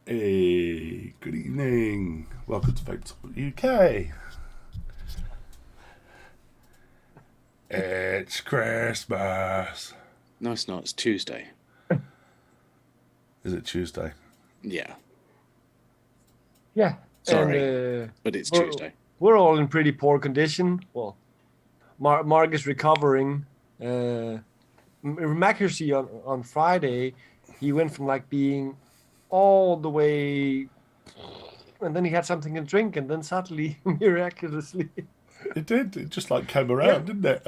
Hey, good evening. Welcome to Vape UK. It's Christmas. No, it's not. It's Tuesday. Is it Tuesday? Yeah. Yeah. Sorry, but it's Tuesday. We're all in pretty poor condition. Well, Mark is recovering. Miraculously on Friday, he went from like being all the way, and then he had something to drink, and then suddenly, miraculously, it did. It just like came around, didn't it?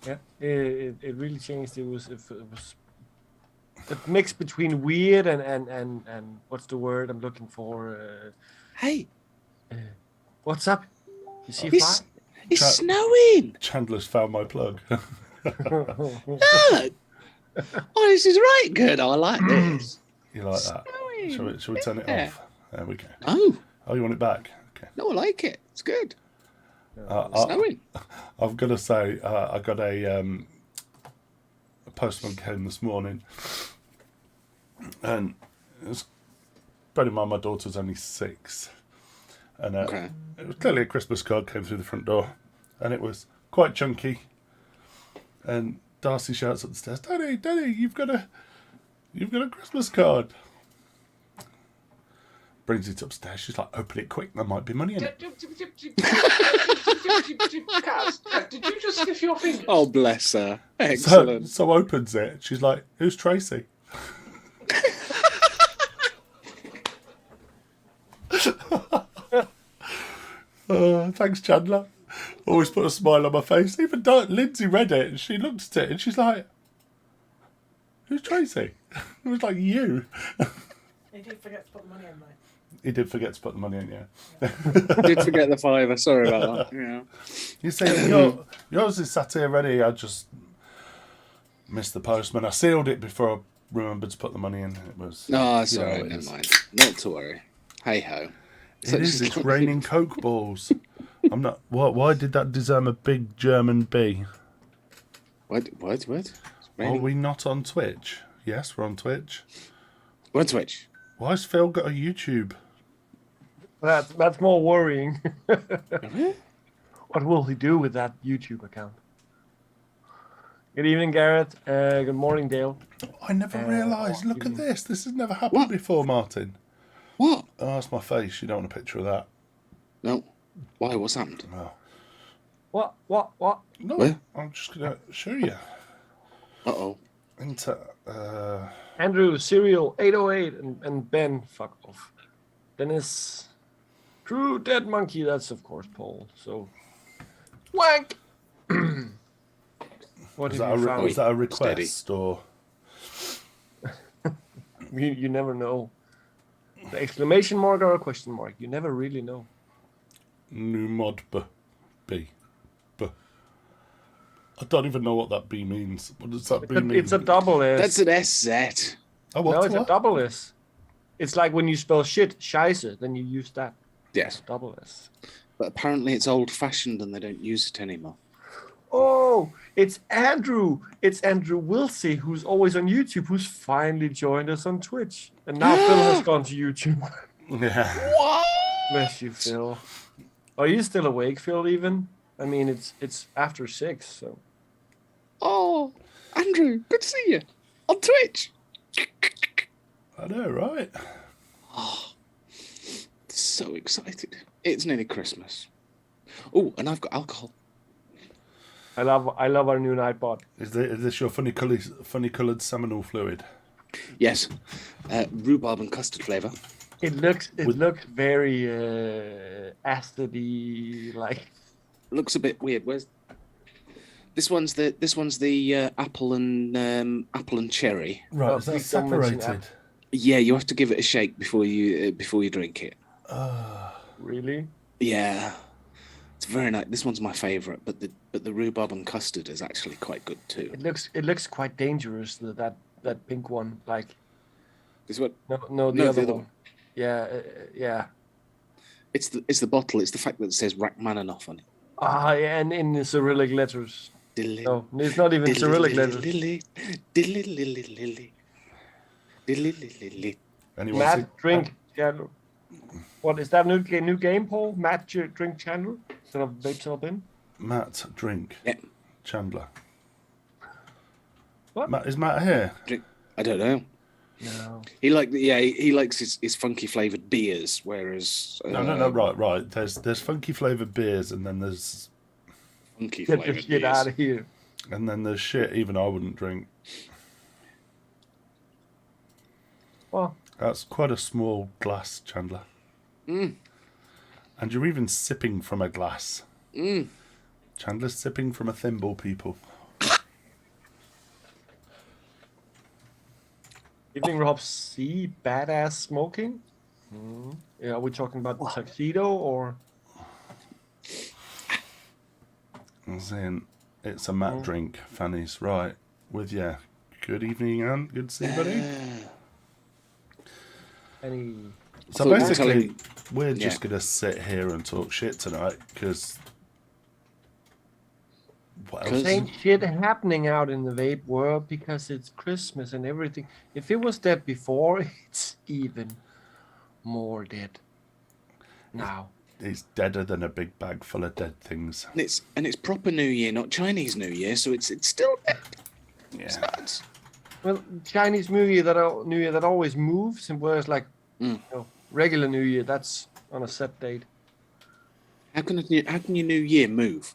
Yeah. It really changed. It was the mix between weird and what's the word I'm looking for? Hey, what's up? You see a fly? It's snowing. Chandler's found my plug. Look. Oh, this is right good. I like this. You like that? Shall we turn it off? There we go. Oh, you want it back? Okay. no, I like it. It's good. It's snowing. I've got to say, I got a postman came this morning, and it was, bear in mind my daughter's only 6, and it was clearly a Christmas card came through the front door, and it was quite chunky, and Darcy shouts up the stairs, Daddy, you've got a Christmas card. Brings it upstairs. She's like, open it quick. There might be money in it. Kaz, did you just sniff your fingers? Oh, bless her. Excellent. So opens it. She's like, who's Tracy? Thanks, Chandler. Always put a smile on my face. Even Lindsay read it and she looked at it and she's like, who's Tracy? It was like, you. He did forget to put the money in, though. He did forget to put the money in, yeah. Did forget the $5. Sorry about that. Yeah. You see, yours is sat here ready. I just missed the postman. I sealed it before I remembered to put the money in. It was. No, it's all right. Never mind. Not to worry. Hey ho. It is. It's raining Coke balls. I'm not. Why did that deserve a big German B? What? Are we not on Twitch? Yes, we're on Twitch. We're on Twitch. Why has Phil got a YouTube? That's more worrying. What will he do with that YouTube account? Good evening, Garrett. Good morning, Dale. I never realised. Look at this. This has never happened before, Martin. What? Oh, that's my face. You don't want a picture of that. No. Why? What's happened? No. What? No, Where? I'm just going to show you. Uh-oh. Andrew, Serial, 808, and Ben, fuck off. Dennis, True Dead Monkey, that's of course Paul, so. Wank! What Was have you found? that a request or? You never know. The exclamation mark or a question mark, you never really know. New mod B. I don't even know what that B means. What does that B mean? It's a double S. That's an SZ. Oh, what? No, it's a double S. It's like when you spell shit, scheisse, then you use that. Yes. Double S. But apparently it's old-fashioned and they don't use it anymore. Oh, it's Andrew. It's Andrew Wilsey, who's always on YouTube, who's finally joined us on Twitch. And now Phil has gone to YouTube. Yeah. What? Bless you, Phil. Are you still awake, Phil, even? I mean, it's after 6, so... Oh, Andrew, good to see you. On Twitch. I know, right? Oh, so excited. It's nearly Christmas. Oh, and I've got alcohol. I love our new Nightbot. Is this your funny coloured seminal fluid? Yes, rhubarb and custard flavour. It looks very acidy, like. Looks a bit weird. Where's this one's the apple and cherry. Right, Oh, is that please don't mention separated? Yeah, you have to give it a shake before you drink it. Really? Yeah, it's very nice. This one's my favourite, but the rhubarb and custard is actually quite good too. It looks quite dangerous. That pink one, like. This one? No, the other one. Yeah, yeah. It's the bottle. It's the fact that it says Rachmaninoff on it. Ah, yeah, and in the Cyrillic letters. No, it's not even Cyrillic letters. Anyone Matt, see- drink channel. What is that new game, Paul? Matt, drink channel instead of Vape Sell Bin? Matt, drink. Yeah. Chandler. What? Matt, is Matt here? Drink. I don't know. No. He likes his funky flavoured beers, whereas No. Right. There's funky flavored beers, and then there's funky Get the flavoured shit beers. out of here. shit even I wouldn't drink. Well, That's quite a small glass, Chandler. Mm. And you're even sipping from a glass. Mm. Chandler's sipping from a thimble, people. evening, Rob C. Badass smoking. Yeah, are we talking about the tuxedo or? I'm saying it's a Matt drink, Fanny's right with you. Good evening, Ant. Good to see you, buddy. Any? So thought you were basically, telling- we're just going to sit here and talk shit tonight because what else? Same shit happening out in the vape world because it's Christmas and everything. If it was dead before, it's even more dead now. It's deader than a big bag full of dead things. And it's proper New Year, not Chinese New Year, so it's still dead. Yeah. Sad. Well, Chinese New Year that always moves, and whereas like regular New Year that's on a set date. How can your New Year move?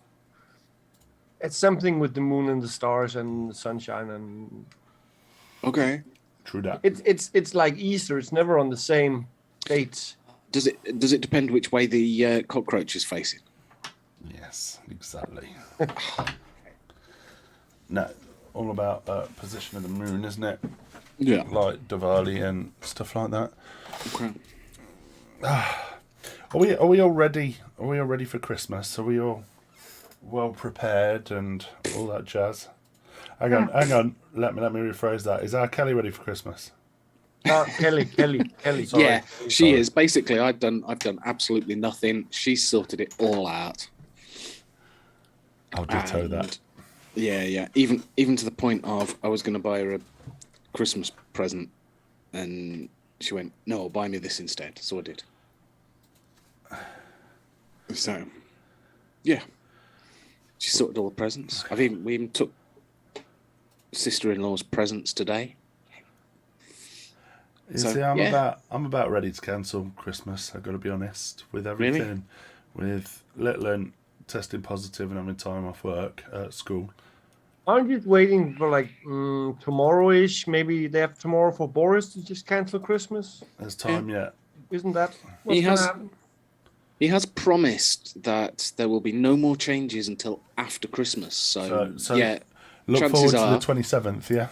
It's something with the moon and the stars and the sunshine, and Okay. True that. it's like Easter. It's never on the same dates. Does it depend which way the cockroach is facing? Yes, exactly. No, all about position of the moon, isn't it? Yeah. Like Diwali and stuff like that. Okay. Are we all ready? Are we all ready for Christmas? Are we all well prepared and all that jazz? Hang on. Let me rephrase that. Is our Kelly ready for Christmas? Kelly. Sorry. Yeah, she is. Basically, I've done absolutely nothing. She's sorted it all out. I'll ditto And- that. Yeah. Even to the point of I was going to buy her a Christmas present, and she went, "No, buy me this instead." So I did. So, yeah, she sorted all the presents. We even took sister-in-law's presents today. You So, see, yeah. I'm about ready to cancel Christmas. I've got to be honest with everything. With little and testing positive and having time off work at school. Aren't you waiting for like tomorrow-ish, maybe day after tomorrow for Boris to just cancel Christmas? There's time yet. Isn't that what's He gonna has- happen? He has promised that there will be no more changes until after Christmas. So yeah, Look chances forward are, to the 27th. Yeah.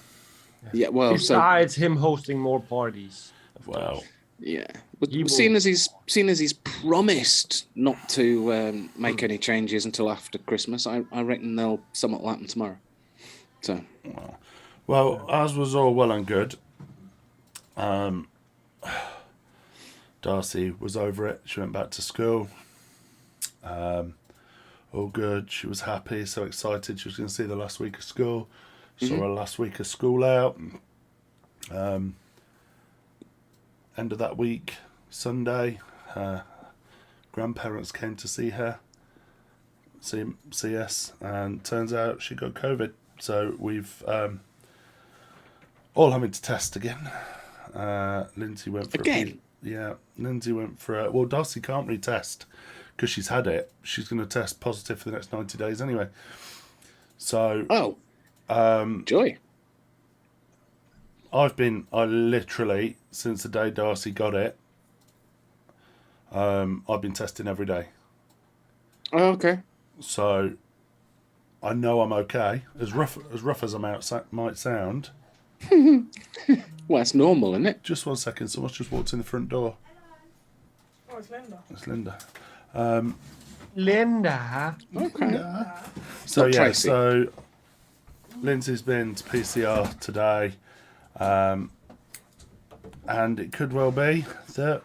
yeah. Well, so Besides him hosting more parties. Well, yeah. But He will- seeing as he's promised not to make any changes until after Christmas, I reckon something will happen tomorrow. So well, ours was all well and good. Darcy was over it. She went back to school. All good. She was happy, so excited. She was going to see the last week of school. Saw her last week of school out. End of that week, Sunday, her grandparents came to see her, see us, and turns out she got COVID. So we've all having to test again. Lindsay went for Again? Lindsay went for well, Darcy can't retest because she's had it. She's going to test positive for the next 90 days anyway. So joy. I literally, since the day Darcy got it, I've been testing every day. Oh, okay. So I know I'm okay. As rough as I might sound. Well, that's normal, isn't it? Just 1 second. Someone's just walked in the front door. Oh, it's Linda. It's Linda. Linda. Okay. So Not yeah, Tracy. so Lindsay's been to PCR today, and it could well be that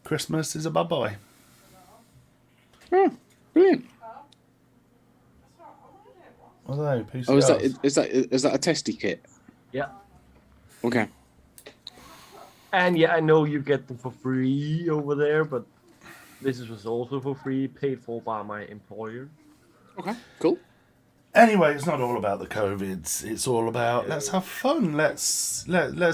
Christmas is a bye-bye. Oh, brilliant. What are they? PCRs? Oh, is that a testy kit? Yeah. Okay. And yeah, I know you get them for free over there, but this was also for free, paid for by my employer. Okay. Cool. Anyway, it's not all about the COVIDs. It's all about let's have fun. Let's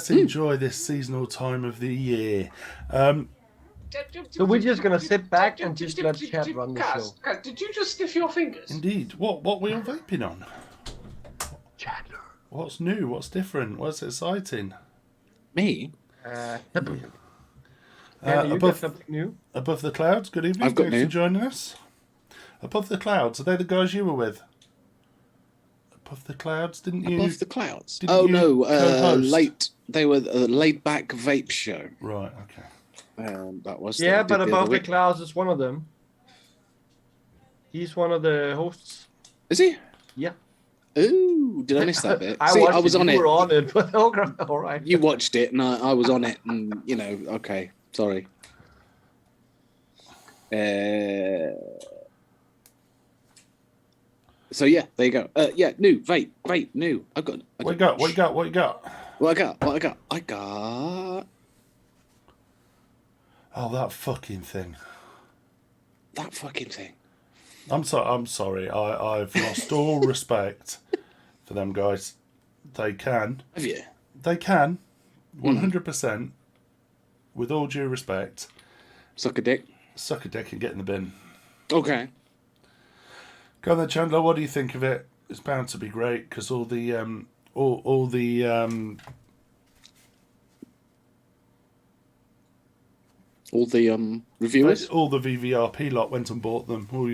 enjoy this seasonal time of the year. So we're just gonna sit back and just let chat run the show. Kaz, did you just sniff your fingers? Indeed. What were you vaping on? Chandler. What's new? What's different? What's exciting? Me? Andy, you got something new? Above the Clouds. Good evening. I've got Thanks new. for joining us. Above the Clouds. Are they the guys you were with? Above the Clouds, didn't you? Above the clouds. didn't Oh you no, co-host? They were a laid back vape show. Right. Okay. That was Yeah, but other Above the week. Clouds is one of them. He's one of the hosts. Is he? Yeah. Ooh, did I miss that bit? I See, watched I was it. on You it. were on it, but all right. You watched it, and I was on it, and okay, sorry. So yeah, there you go. Yeah, new vape, new. What you got? What you got? What you got? What I got Oh, that fucking thing. that fucking thing. I'm sorry. I've lost all respect for them guys. They can. Have you? They can. 100%. With all due respect. Suck a dick. Suck a dick and get in the bin. Okay. Go on then, Chandler. What do you think of it? It's bound to be great because all the reviewers. all the VVRP lot went and bought them. All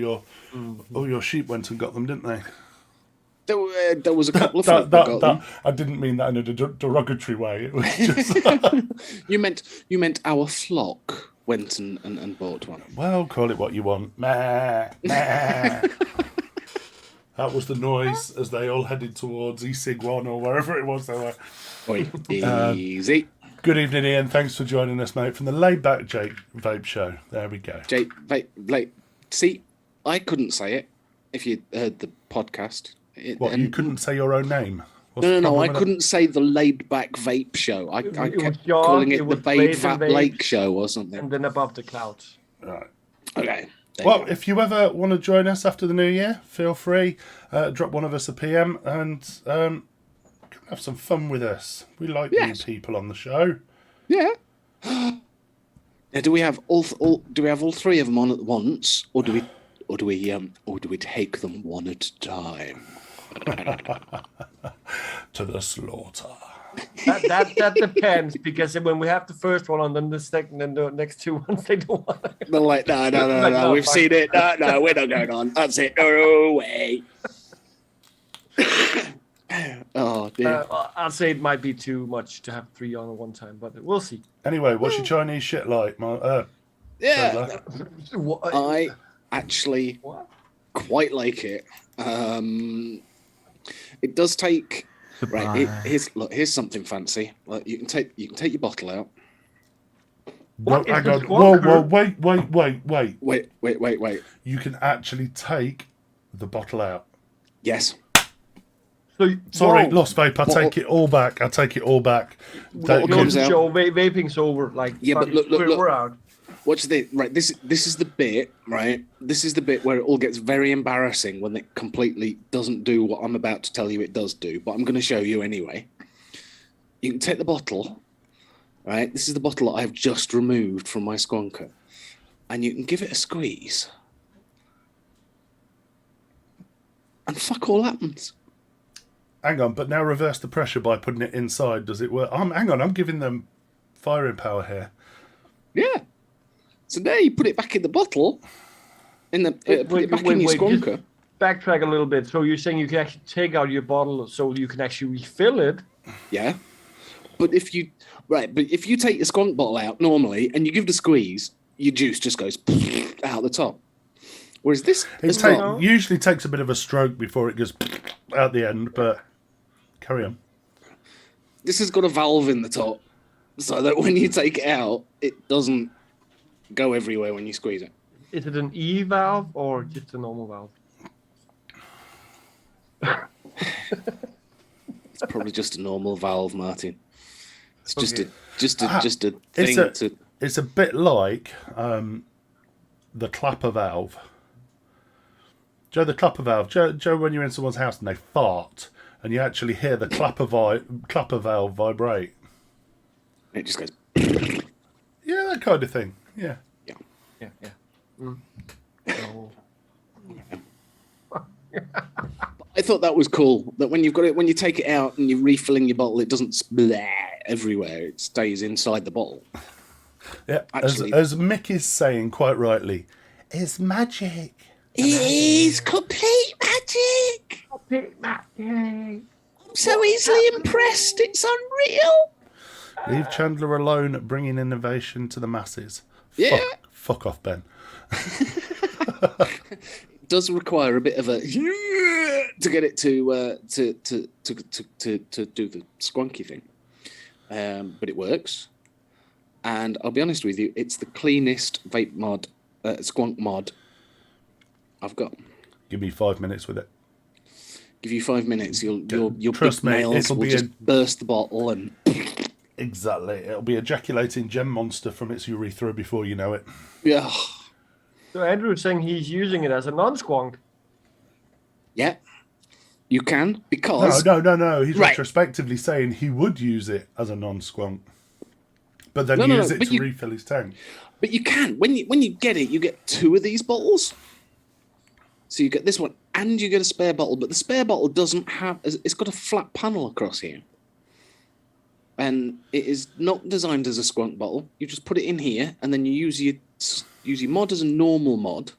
your sheep went and got them, didn't they? There was a couple of folk that got them. I didn't mean that in a derogatory way. It was just You meant our flock went and bought one. well, call it what you want. Meh, meh. That was the noise as they all headed towards E-Sig 1 or wherever it was they were. Oi, easy. Good evening, Ian. Thanks for joining us, mate, from the Laid Back Jake Vape Show. There we go. Jake, see, I couldn't say it if you heard the podcast. You couldn't say your own name? What's No, the problem I with that? couldn't say the Laid Back Vape Show. I It kept was John, calling it it the was Babe Blade Fat and Vape. Lake Show or something. And then Above the Clouds. Right. Okay. there Well, you go. if you ever want to join us after the new year, feel free. Drop one of us a PM and come have some fun with us. We like Yes. new people on the show. Yeah. Now, do we have all three of them on at once, or do we take them one at a time? To the slaughter. That depends, because when we have the first one on, then the second and the next two ones, they don't want to. They're like, no, Like, no, we've fine. seen it. No, we're not going on. That's it. No way. Oh dear. I'll say it might be too much to have three on at one time, but we'll see. Anyway, what's your Chinese shit like? Yeah. What? I actually What? quite like it. It does take. Right. Here's something fancy. Look, you can take your bottle out. What is hang the on. squawker? Wait. You can actually take the bottle out. Yes. So, Sorry, whoa. lost vape. I take it all back. What No, comes out? Joe, vaping's over. Like, Yeah, but fuck, look. we're out. Watch this. Right. This is the bit. Right. This is the bit where it all gets very embarrassing when it completely doesn't do what I'm about to tell you it does do. But I'm going to show you anyway. You can take the bottle. Right. This is the bottle that I've just removed from my squonker, and you can give it a squeeze, and fuck all happens. Hang on, but now reverse the pressure by putting it inside. Does it work? Hang on, I'm giving them firing power here. Yeah. So there you put it back in the bottle. Put it back in your squonker. Just backtrack a little bit. So you're saying you can actually take out your bottle so you can actually refill it? Yeah. But if you take your squonk bottle out normally and you give it a squeeze, your juice just goes out the top. Whereas this usually takes a bit of a stroke before it goes out the end, but carry on. This has got a valve in the top so that when you take it out, it doesn't go everywhere when you squeeze it. Is it an E valve or just a normal valve? It's probably just a normal valve, Martin. It's just Okay. a thing It's a bit like the clapper valve. Joe, the clapper valve. Joe, when you're in someone's house and they fart, and you actually hear the clapper valve vibrate. It just goes. Yeah, that kind of thing. Yeah. Yeah. Mm. Oh. I thought that was cool. That when you take it out and you're refilling your bottle, it doesn't splash everywhere. It stays inside the bottle. Yeah. Actually, as Mick is saying quite rightly, it's magic. it is complete magic. Complete magic. I'm so easily impressed. It's unreal. Leave Chandler alone, bringing innovation to the masses. Yeah. Fuck off, Ben. It does require a bit of a to get it to do the squonky thing, but it works. And I'll be honest with you, it's the cleanest vape mod, squonk mod I've got. Give me 5 minutes with it. Give you 5 minutes, your Trust big me, nails it'll will be just burst the bottle and. Exactly. It'll be ejaculating gem monster from its urethra before you know it. Yeah. So Andrew's saying he's using it as a non-squonk. Yeah. You can, because. No. He's Right. retrospectively saying he would use it as a non-squonk. But then use it to refill his tank. But you can. When you get it, you get 2 of these bottles. So you get this one and you get a spare bottle, but the spare bottle doesn't have, it's got a flat panel across here. And it is not designed as a squonk bottle. You just put it in here and then you use your mod as a normal mod.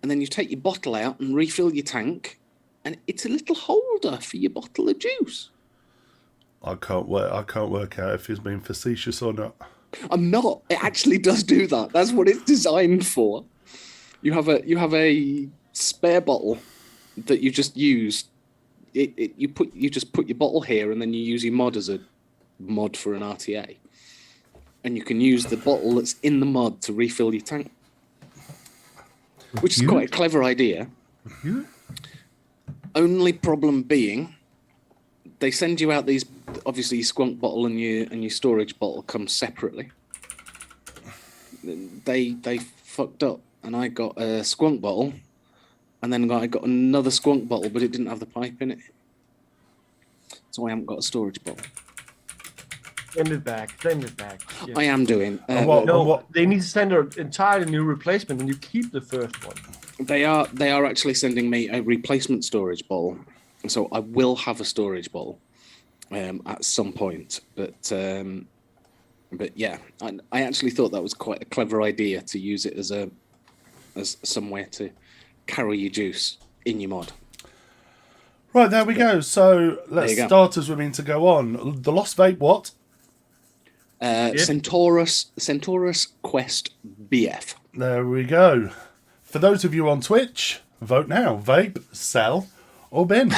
And then you take your bottle out and refill your tank. And it's a little holder for your bottle of juice. I can't work out if he's being facetious or not. I'm not. It actually does do that. That's what it's designed for. You have a spare bottle that you just use. You just put your bottle here, and then you use your mod as a mod for an RTA, and you can use the bottle that's in the mod to refill your tank, which is quite a clever idea. Only problem being, they send you out these. Obviously, your squonk bottle and your storage bottle come separately. They fucked up, and I got a squonk bottle, and then I got another squonk bottle, but it didn't have the pipe in it, so I haven't got a storage bottle. Send it back. Yeah. I am doing. They need to send an entirely new replacement, and you keep the first one. They are actually sending me a replacement storage bottle, so I will have a storage bottle at some point. But yeah, I actually thought that was quite a clever idea to use it as somewhere to carry your juice in your mod. Right, there we go. So let's start as we mean to go on. The Lost Vape, what? Centaurus Quest BF. There we go. For those of you on Twitch, vote now. Vape, sell, or bin.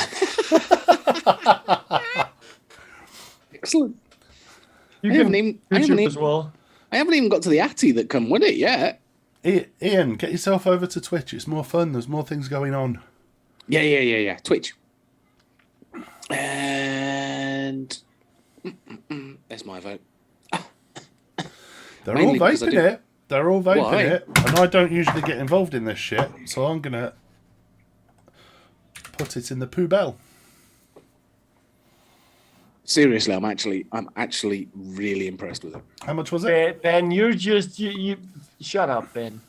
Excellent. You I can haven't even- YouTube as well. I haven't even got to the Atty that come with it yet. Ian, get yourself over to Twitch. It's more fun. There's more things going on. Yeah. Twitch. And there's my vote. They're Mainly all because I vaping do- it. They're all vaping Why? it. And I don't usually get involved in this shit. So I'm going to put it in the poubelle. Seriously, I'm actually really impressed with it. How much was it? Ben, you're just you shut up, Ben.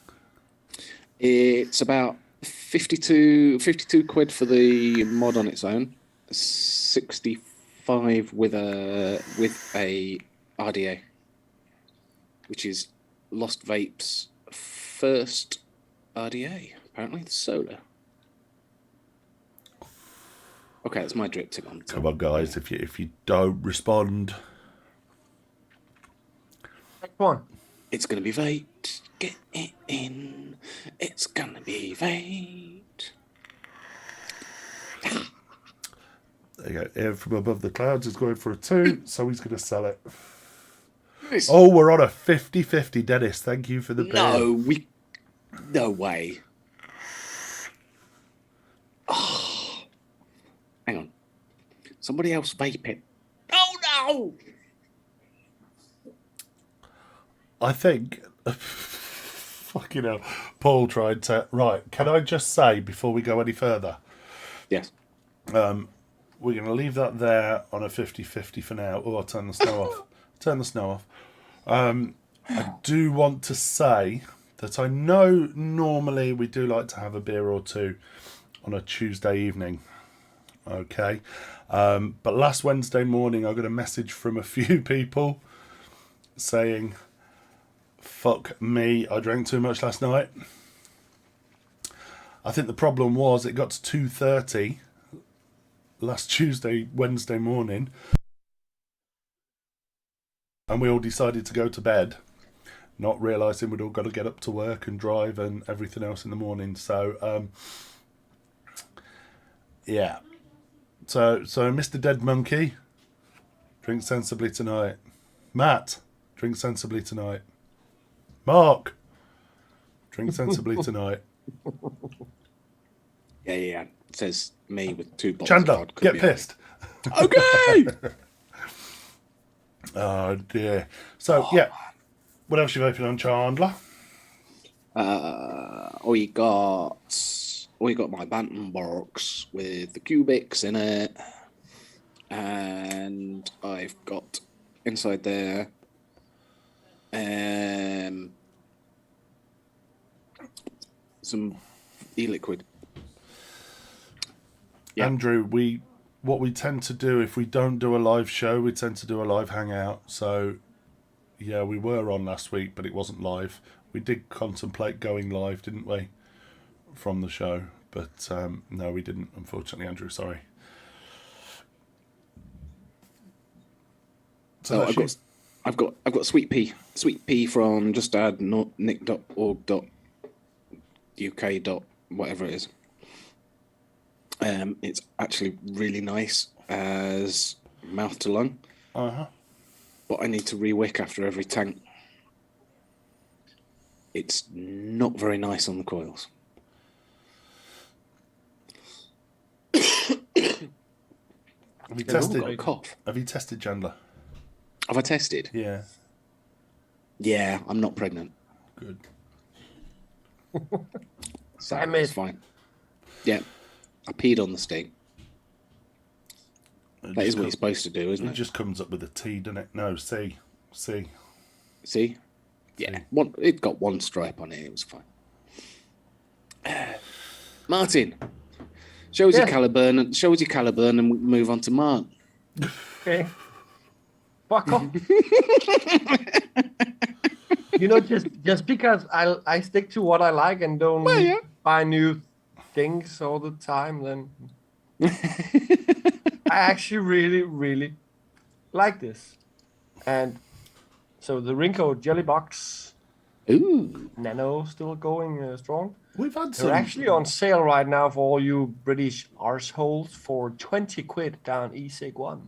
It's about 52 quid for the mod on its own, 65 with a RDA, which is Lost Vape's first RDA. Apparently, the solar. Okay, that's my drip tip on. Come on, guys! If you don't respond, Next one. It's gonna be Vape. Get it in. It's gonna be Vape. there you go. Air from above the clouds is going for a 2, so he's going to sell it. It's- Oh, we're on a 50-50, Dennis. Thank you for the beer. No way. Oh, hang on. Somebody else vape it. Oh no! I think. Fucking hell. Paul tried to. Right, can I just say before we go any further? Yes. We're going to leave that there on a 50-50 for now. Oh, I'll turn the snow off. Turn the snow off. I do want to say that I know normally we do like to have a beer or two on a Tuesday evening. Okay. But last Wednesday morning, I got a message from a few people saying, fuck me, I drank too much last night. I think the problem was it got to 2:30 last Wednesday morning, and we all decided to go to bed, not realising we'd all got to get up to work and drive and everything else in the morning. So, yeah. So Mr. Dead Monkey, drink sensibly tonight. Matt, drink sensibly tonight. Mark, drink sensibly tonight. Yeah. It says me with 2 bottles Chandler, of vodka. get pissed. Okay! Oh dear. So yeah, what else you vaping on, Chandler? We got my Bantam box with the cubics in it, and I've got inside there some e-liquid. Yeah. Andrew, what we tend to do if we don't do a live show, we tend to do a live hangout. So yeah, we were on last week, but it wasn't live. We did contemplate going live, didn't we, from the show? But no, we didn't, unfortunately, Andrew. Sorry. So I've got sweet pea from just add nick.org.uk. Whatever it is. It's actually really nice as mouth to lung. But I need to re-wick after every tank. It's not very nice on the coils. Have you tested? Got a cough. Have you tested, Chandler? Have I tested? Yeah. Yeah, I'm not pregnant. Good. So Damn it. it's fine. Yeah, I peed on the sting. That is what you're supposed to do, isn't It it? just comes up with a T, doesn't it? No, C. See? Yeah, See. it got one stripe on it. It was fine. Martin, show us your Caliburn and we move on to Mark. Okay. Fuck off. just because I stick to what I like and don't buy new things all the time, then I actually really, really like this. And so the Rinko Jelly Box Ooh. Nano still going strong. We've had They're some. actually on sale right now for all you British arseholes for 20 quid down eSig1.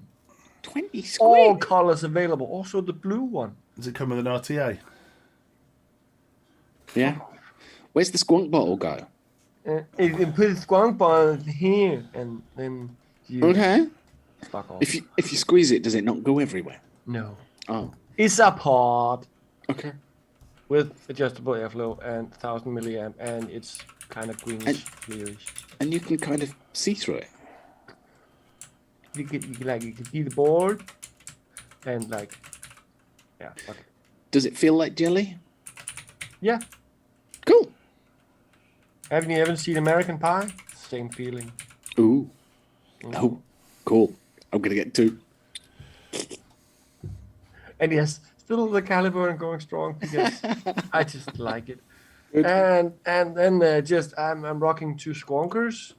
20 squid. All colors available. Also the blue one. Does it come with an RTA? Yeah. Where's the squonk bottle go? You can put a squonk ball here and then you Okay. fuck off. If you squeeze it, does it not go everywhere? No. Oh. It's a pod Okay. with adjustable airflow and 1000 milliamp, and it's kind of greenish, clearish. And you can kind of see through it. You can see the board, and like, yeah, fuck it. Does it feel like jelly? Yeah. Cool. Haven't you ever seen American Pie? Same feeling. Ooh. Mm. Oh. Cool. I'm gonna get 2. And yes, still the caliber and going strong because I just like it. Good. And then just I'm rocking 2 Squonkers.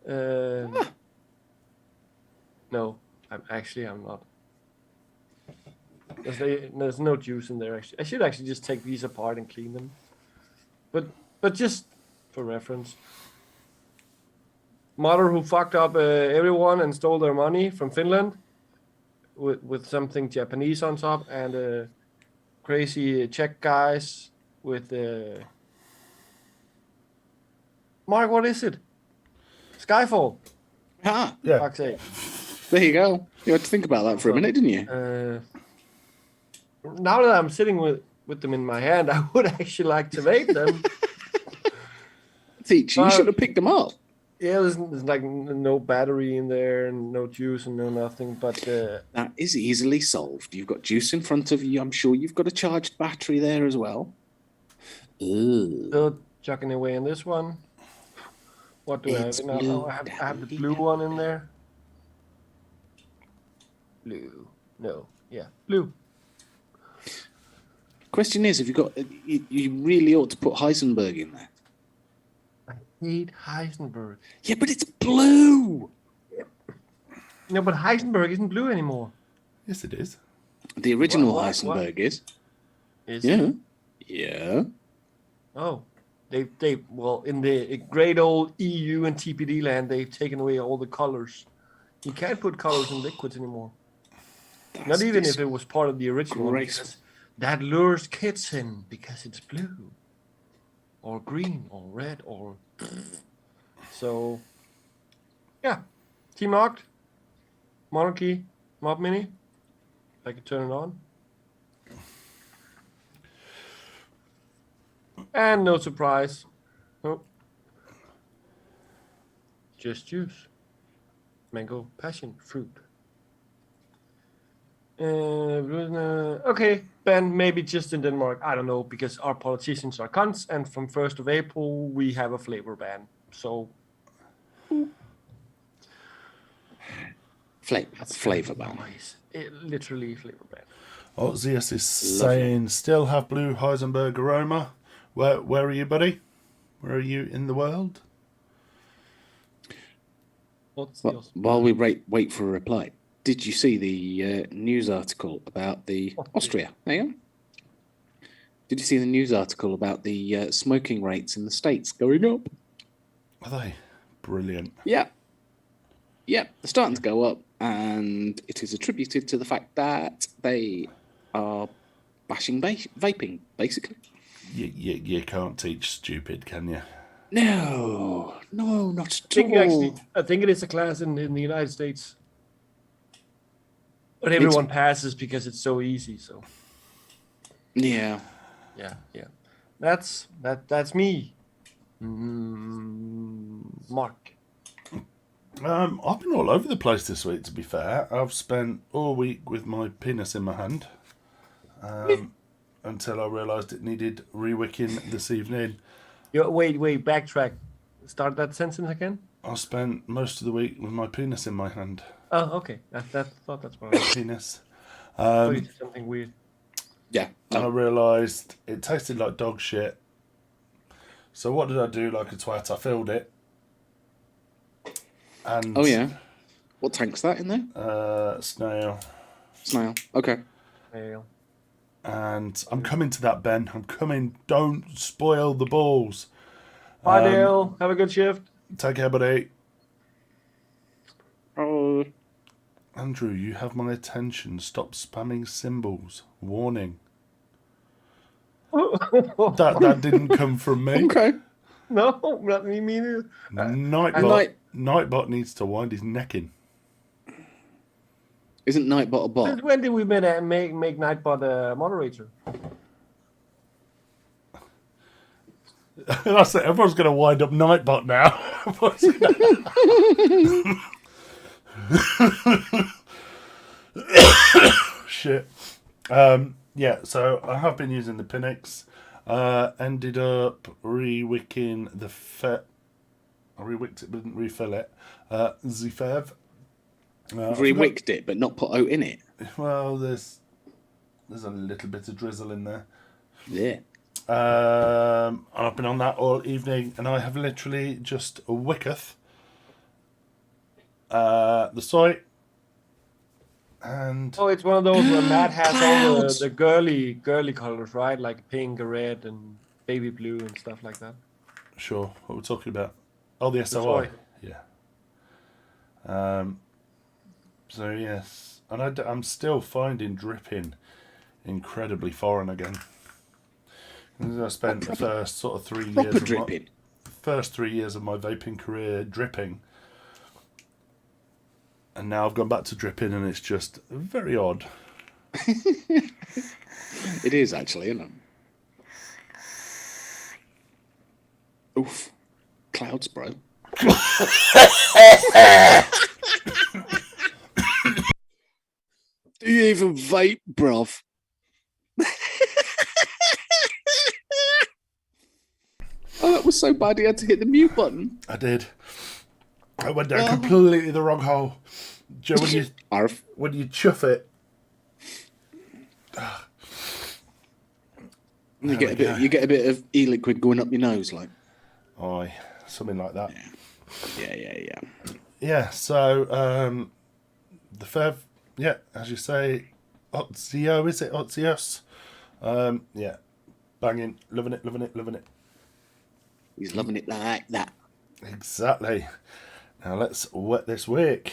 No, I'm not. There's no juice in there. Actually, I should actually just take these apart and clean them. But just for reference, modder who fucked up everyone and stole their money from Finland with something Japanese on top, and crazy Czech guys with Mark. What is it? Skyfall. Ah, Yeah. Fuck's sake. there you go. You had to think about that for a minute, didn't you? Now that I'm sitting with them in my hand, I would actually like to vape them. Teach, you should have picked them up. Yeah, there's like no battery in there and no juice and no nothing. But That is easily solved. You've got juice in front of you. I'm sure you've got a charged battery there as well. Ugh. still chucking away in this one. What do It's I have? Now? blue, Oh, I have the daddy. blue one in there. Blue. No. Yeah, blue. Question is, have you got? You really ought to put Heisenberg in there. I hate Heisenberg. Yeah, but it's blue. No, but Heisenberg isn't blue anymore. Yes, it is. The original What? Heisenberg is. Is Yeah. Yeah. Oh, they well in the great old EU and TPD land, they've taken away all the colors. You can't put colors in liquids anymore. Not even if it was part of the original one, disgraceful. because that lures kids in because it's blue, or green, or red, or so. Yeah, Team Locked, Monarchy, Mob Mini. I can turn it on. And no surprise. Nope. Just juice. Mango, passion, fruit. Okay, Ben, maybe just in Denmark. I don't know, because our politicians are cunts, and from 1st of April, we have a flavor ban. So, Flavor ban. nice. Literally flavor ban. Oh, Zeus is saying, still have blue Heisenberg aroma. Where are you, buddy? Where are you in the world? What's Well, yours? while we wait for a reply, did you see the news article about the Austria? There you go. Did you see the news article about the smoking rates in the States going up? Are they? Brilliant. Yeah. Yeah, they're starting to go up, and it is attributed to the fact that they are bashing vaping, basically. You can't teach stupid, can you? No, not at all. I think it is a class in the United States. But everyone passes because it's so easy, so. Yeah. Yeah. That's me. Mark. I've been all over the place this week, to be fair. I've spent all week with my penis in my hand until I realised it needed re-wicking this evening. Wait, backtrack. Start that sentence again. I spent most of the week with my penis in my hand. Oh, okay. I thought that's what I was. Penis. Thought you did something weird. Yeah. And I realised it tasted like dog shit. So what did I do like a twat? I filled it. And Oh, yeah. What tank's that in there? snail. Snail. Okay. Fail. And I'm coming to that, Ben. I'm coming. Don't spoil the balls. Bye, Dale. Have a good shift. Take care, buddy. Oh. Andrew, you have my attention. Stop spamming symbols. Warning. That didn't come from me. Okay. No, not me neither. Nightbot needs to wind his neck in. Isn't Nightbot a bot? When did we make Nightbot a moderator? That's it. Everyone's going to wind up Nightbot now. Shit. Yeah, so I have been using the Pinix. Ended up re-wicking the I re-wicked it, but didn't refill it. Zfev. Rewicked it, but not put oat in it. Well, there's a little bit of drizzle in there. Yeah. I've been on that all evening, and I have literally just wicketh the soy. And Oh, it's one of those where Matt has all Clouds. the girly colors, right? Like pink, red, and baby blue and stuff like that. sure, what we're talking about? Oh, the SOI. soy. Yeah. So yes, and I'm still finding dripping incredibly foreign again. I spent the first sort of 3 years Proper of dripping. first 3 years of my vaping career dripping, and now I've gone back to dripping, and it's just very odd. It is actually, isn't it? Oof. Clouds, bro. Do you even vape, bruv? Oh, that was so bad he had to hit the mute button. I did. I went down completely the wrong hole. Joe, Arf. when you chuff it, You get a bit of e-liquid going up your nose, like. aye, something like that. Yeah. Yeah, so the Fev, yeah, as you say, Otzio, is it Otzios? Yeah, banging, loving it. He's loving it like that. Exactly. Now let's wet this wick.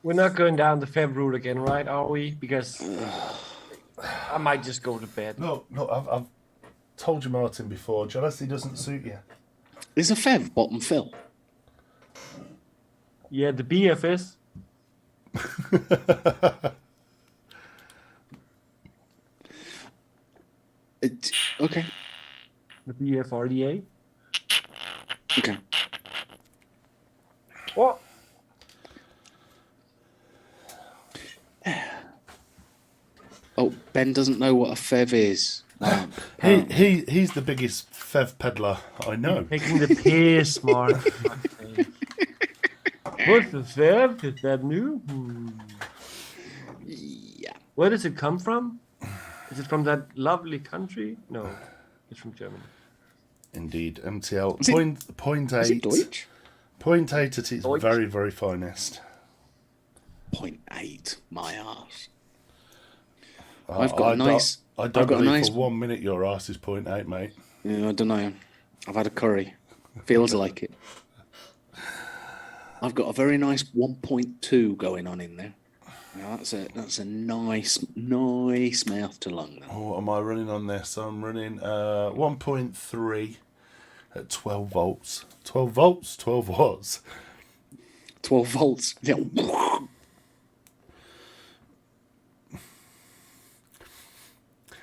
We're not going down the Feb route again, right? Are we? Because I might just go to bed. No, I've told you, Martin, before. Jealousy doesn't suit you. Is a Fev bottom fill? Yeah, the BFS. Okay. The BFRDA. Okay. What? Oh, Ben doesn't know what a Fev is. He's the biggest Fev peddler I know. Taking the piss, Mark. What's the Feb? Is that new? Yeah. Where does it come from? Is it from that lovely country? No, it's from Germany. Indeed, MTL. Is it- Point Is it eight. Deutsch? 0.8 at its Deutsch? very, very finest. 0.8. My ass. I I've got a nice. I don't I've got a believe nice. for 1 minute your ass is 0.8, mate. Yeah, I don't know. I've had a curry. Feels like it. I've got a very nice 1.2 going on in there. Now that's a nice mouth to lung. Then. Oh, what am I running on this? I'm running 1.3 at 12 volts. 12 volts, 12 watts. 12 volts. Yeah.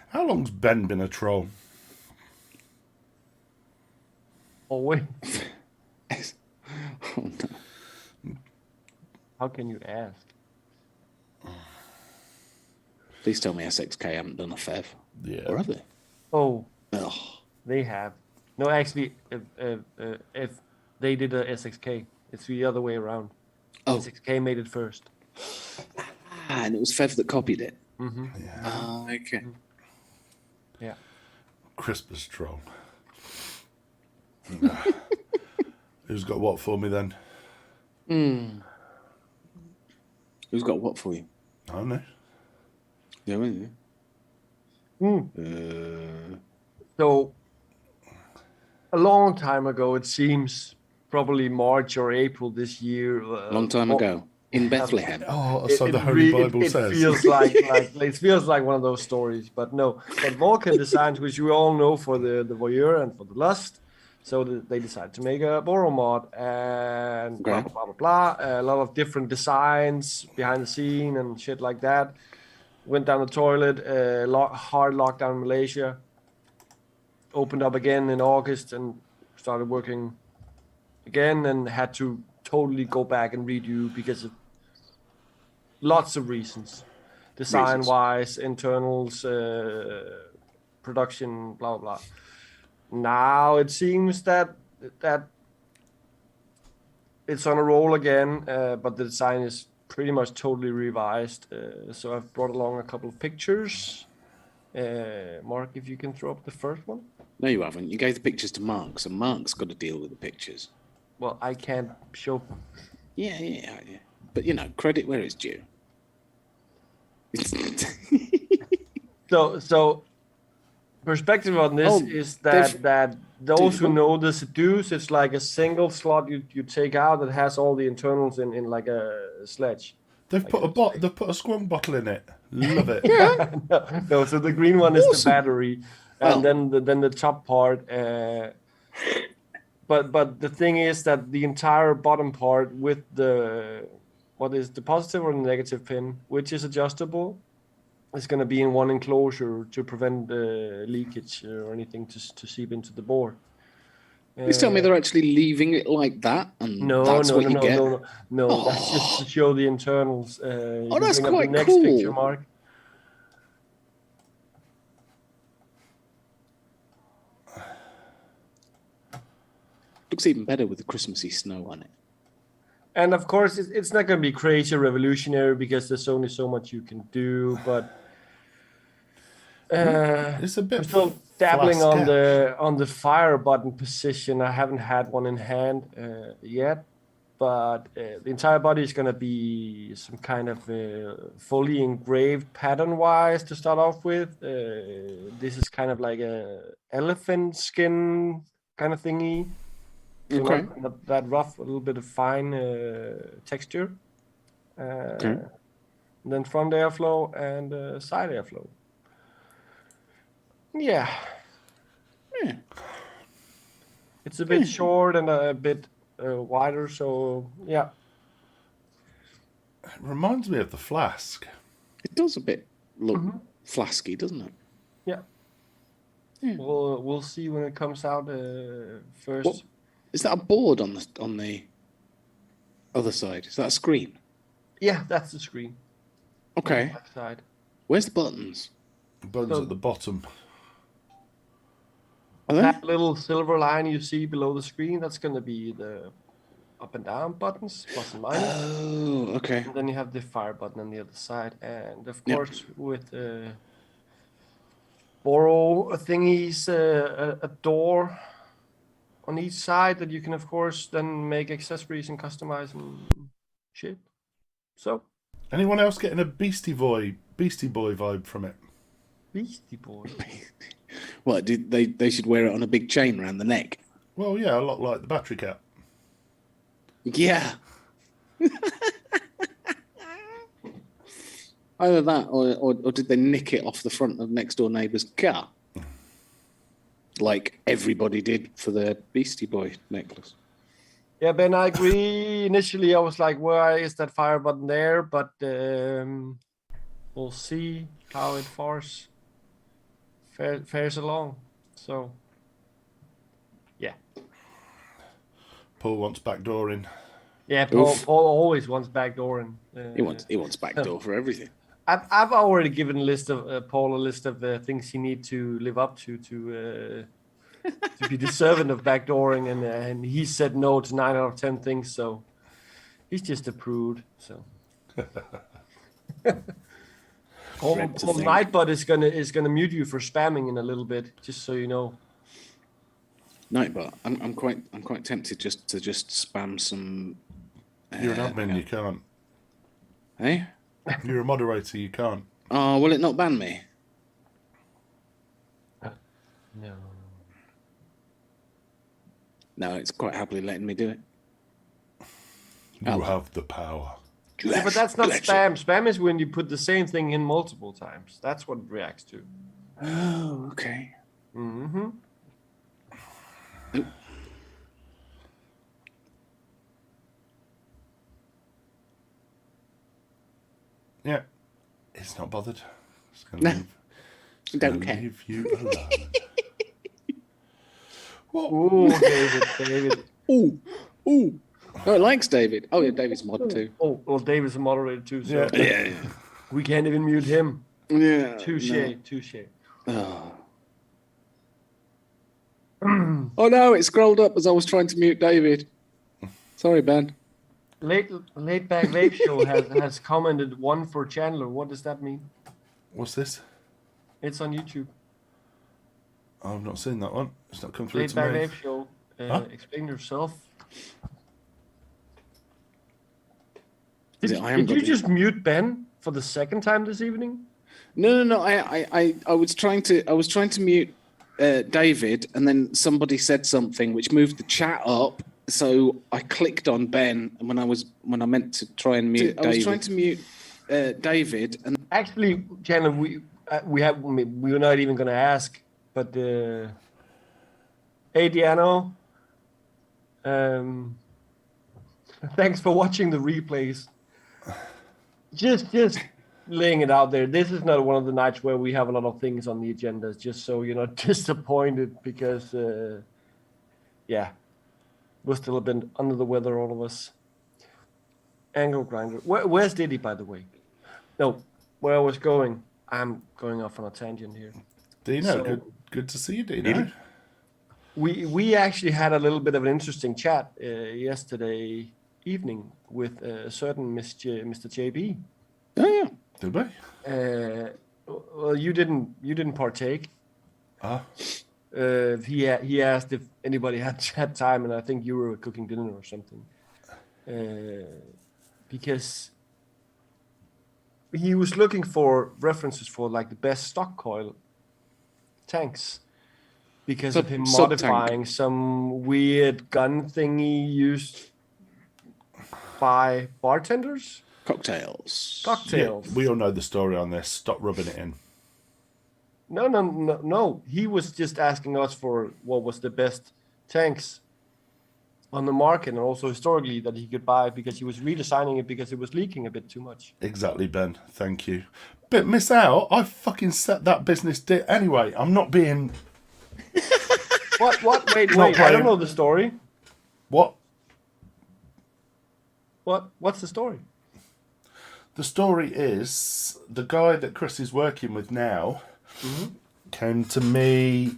How long's Ben been a troll? Oh wait, Oh, no. how can you ask? Please tell me SXK haven't done a Fev. Yeah. Or have they? Oh, Ugh. they have. No, actually, if they did a SXK, it's the other way around. Oh. SXK made it first. And it was Fev that copied it. Mm-hmm. Ah, okay. Yeah. Christmas troll. Who's got what for me then? Who's got what for you? I don't know. Yeah, well, yeah. So, a long time ago, it seems, probably March or April this year. Long time ago in Bethlehem. Oh, so the Holy Bible it says. feels like it feels like one of those stories, but no. But Vulcan Designs, which you all know for the voyeur and for the lust, so they decided to make a Boro mod and blah Okay. blah blah blah blah. A lot of different designs behind the scene and shit like that. Went down the toilet. Hard lockdown in Malaysia. Opened up again in August and started working again, and had to totally go back and redo because of lots of reasons, design wise, internals, production, blah blah blah. Now it seems that it's on a roll again, but the design is pretty much totally revised. So I've brought along a couple of pictures. Mark, if you can throw up the first one. No, you haven't. You gave the pictures to Mark, so Mark's got to deal with the pictures. Well, I can't show. Yeah. But, credit where it's due. So perspective on this is that those who know the Seduce, it's like a single slot you take out that has all the internals in like a sledge. They've put a squunk bottle in it. Love it. No, so the green one is the battery, and Oh. then the top part. But the thing is that the entire bottom part with the positive or the negative pin, which is adjustable, is going to be in one enclosure to prevent leakage or anything to seep into the board. Please tell me they're actually leaving it like that, and No, that's what you get. No. That's just to show the internals. You that's can bring up quite the next cool. picture, Mark. Looks even better with the Christmassy snow on it. And of course, it's not going to be crazy revolutionary because there's only so much you can do. But It's a bit. I'm still dabbling on flasque. the fire button position. I haven't had one in hand yet, but the entire body is going to be some kind of fully engraved pattern-wise to start off with. This is kind of like a elephant skin kind of thingy. So Okay. not that rough, a little bit of fine texture. Okay. Then front airflow and side airflow. Yeah. It's a bit short and a bit wider, so yeah. It reminds me of the flask. It does a bit look flasky, doesn't it? Yeah. Yeah. We'll see when it comes out first. What? Is that a board on the other side? Is that a screen? Yeah, that's the screen. Okay. Left side. Where's the buttons? The buttons at the bottom. Are they? That little silver line you see below the screen, that's going to be the up and down buttons, plus and minus. Oh, okay. And then you have the fire button on the other side. And of Yep. course, with borrow thingies, a door on each side that you can, of course, then make accessories and customize and shit. So, Anyone else getting a Beastie Boy vibe from it? Beastie Boy. What, did they should wear it on a big chain around the neck? Well, yeah, a lot like the battery cap. Yeah. Either that or did they nick it off the front of next door neighbour's car? Like everybody did for their Beastie Boy necklace. Yeah, Ben, I agree. Initially, I was like, why is that fire button there? But we'll see how it fares along. So, yeah. Paul wants backdooring. Yeah, Paul Oof. always wants backdooring. He wants backdoor for everything. I've already given Paul a list of things he needs to live up to be deserving of backdooring, and he said no to 9 out of 10 things. So he's just a prude. So Paul Nightbot is gonna mute you for spamming in a little bit, just so you know. Nightbot, I'm quite tempted just to spam some. You're an admin, you can't. Hey. You're a moderator, you can't. Oh, will it not ban me? No. No, it's quite happily letting me do it. You have the power. Yeah, but that's not Bless spam. Spam is when you put the same thing in multiple times. That's what it reacts to. Oh, okay. Mm-hmm. Yeah. It's not bothered. It's No. gonna Don't care. leave you alone. What? Oh, David. Ooh. Oh, it likes David. Oh, yeah, David's mod too. Oh, well, David's a moderator too, so Yeah. Yeah. we can't even mute him. Yeah. Touche. No. Oh no, it scrolled up as I was trying to mute David. Sorry, Ben. Late Back Vape Show has commented one for Chandler. What does that mean? What's this? It's on YouTube. I've not seen that one. It's not come through Late to Back me. Vape Show. Huh? Explain yourself. I haven't Did you got just mute Ben for the second time this evening? No. I was trying to mute David, and then somebody said something which moved the chat up. So I clicked on Ben, and when I meant to try and mute David. I was trying to mute David, and Actually, Chandler, we were not even going to ask, but hey, Diano, thanks for watching the replays. Just laying it out there. This is not one of the nights where we have a lot of things on the agenda, just so you're not disappointed, because yeah, we're still a bit under the weather, all of us. Angle grinder. Where's Diddy, by the way? No, where I was going. I'm going off on a tangent here. Dino, So- good to see you, Dino. We actually had a little bit of an interesting chat yesterday evening with a certain Mr. JB. oh yeah, Did we? Well, you didn't partake. Ah, He asked if anybody had time, and I think you were cooking dinner or something. Because he was looking for references for like the best stock coil tanks, because of him Sub-tank. modifying some weird gun thingy used by bartenders. cocktails. yeah, Cocktails. we all know the story on this. Stop rubbing it in. No. He was just asking us for what was the best tanks on the market, and also historically, that he could buy, because he was redesigning it because it was leaking a bit too much. Exactly, Ben. Thank you. But miss out. I fucking set that business anyway. I'm not being. What? Wait. Not I playing. don't know the story. What? What's the story? The story is the guy that Chris is working with now came to me.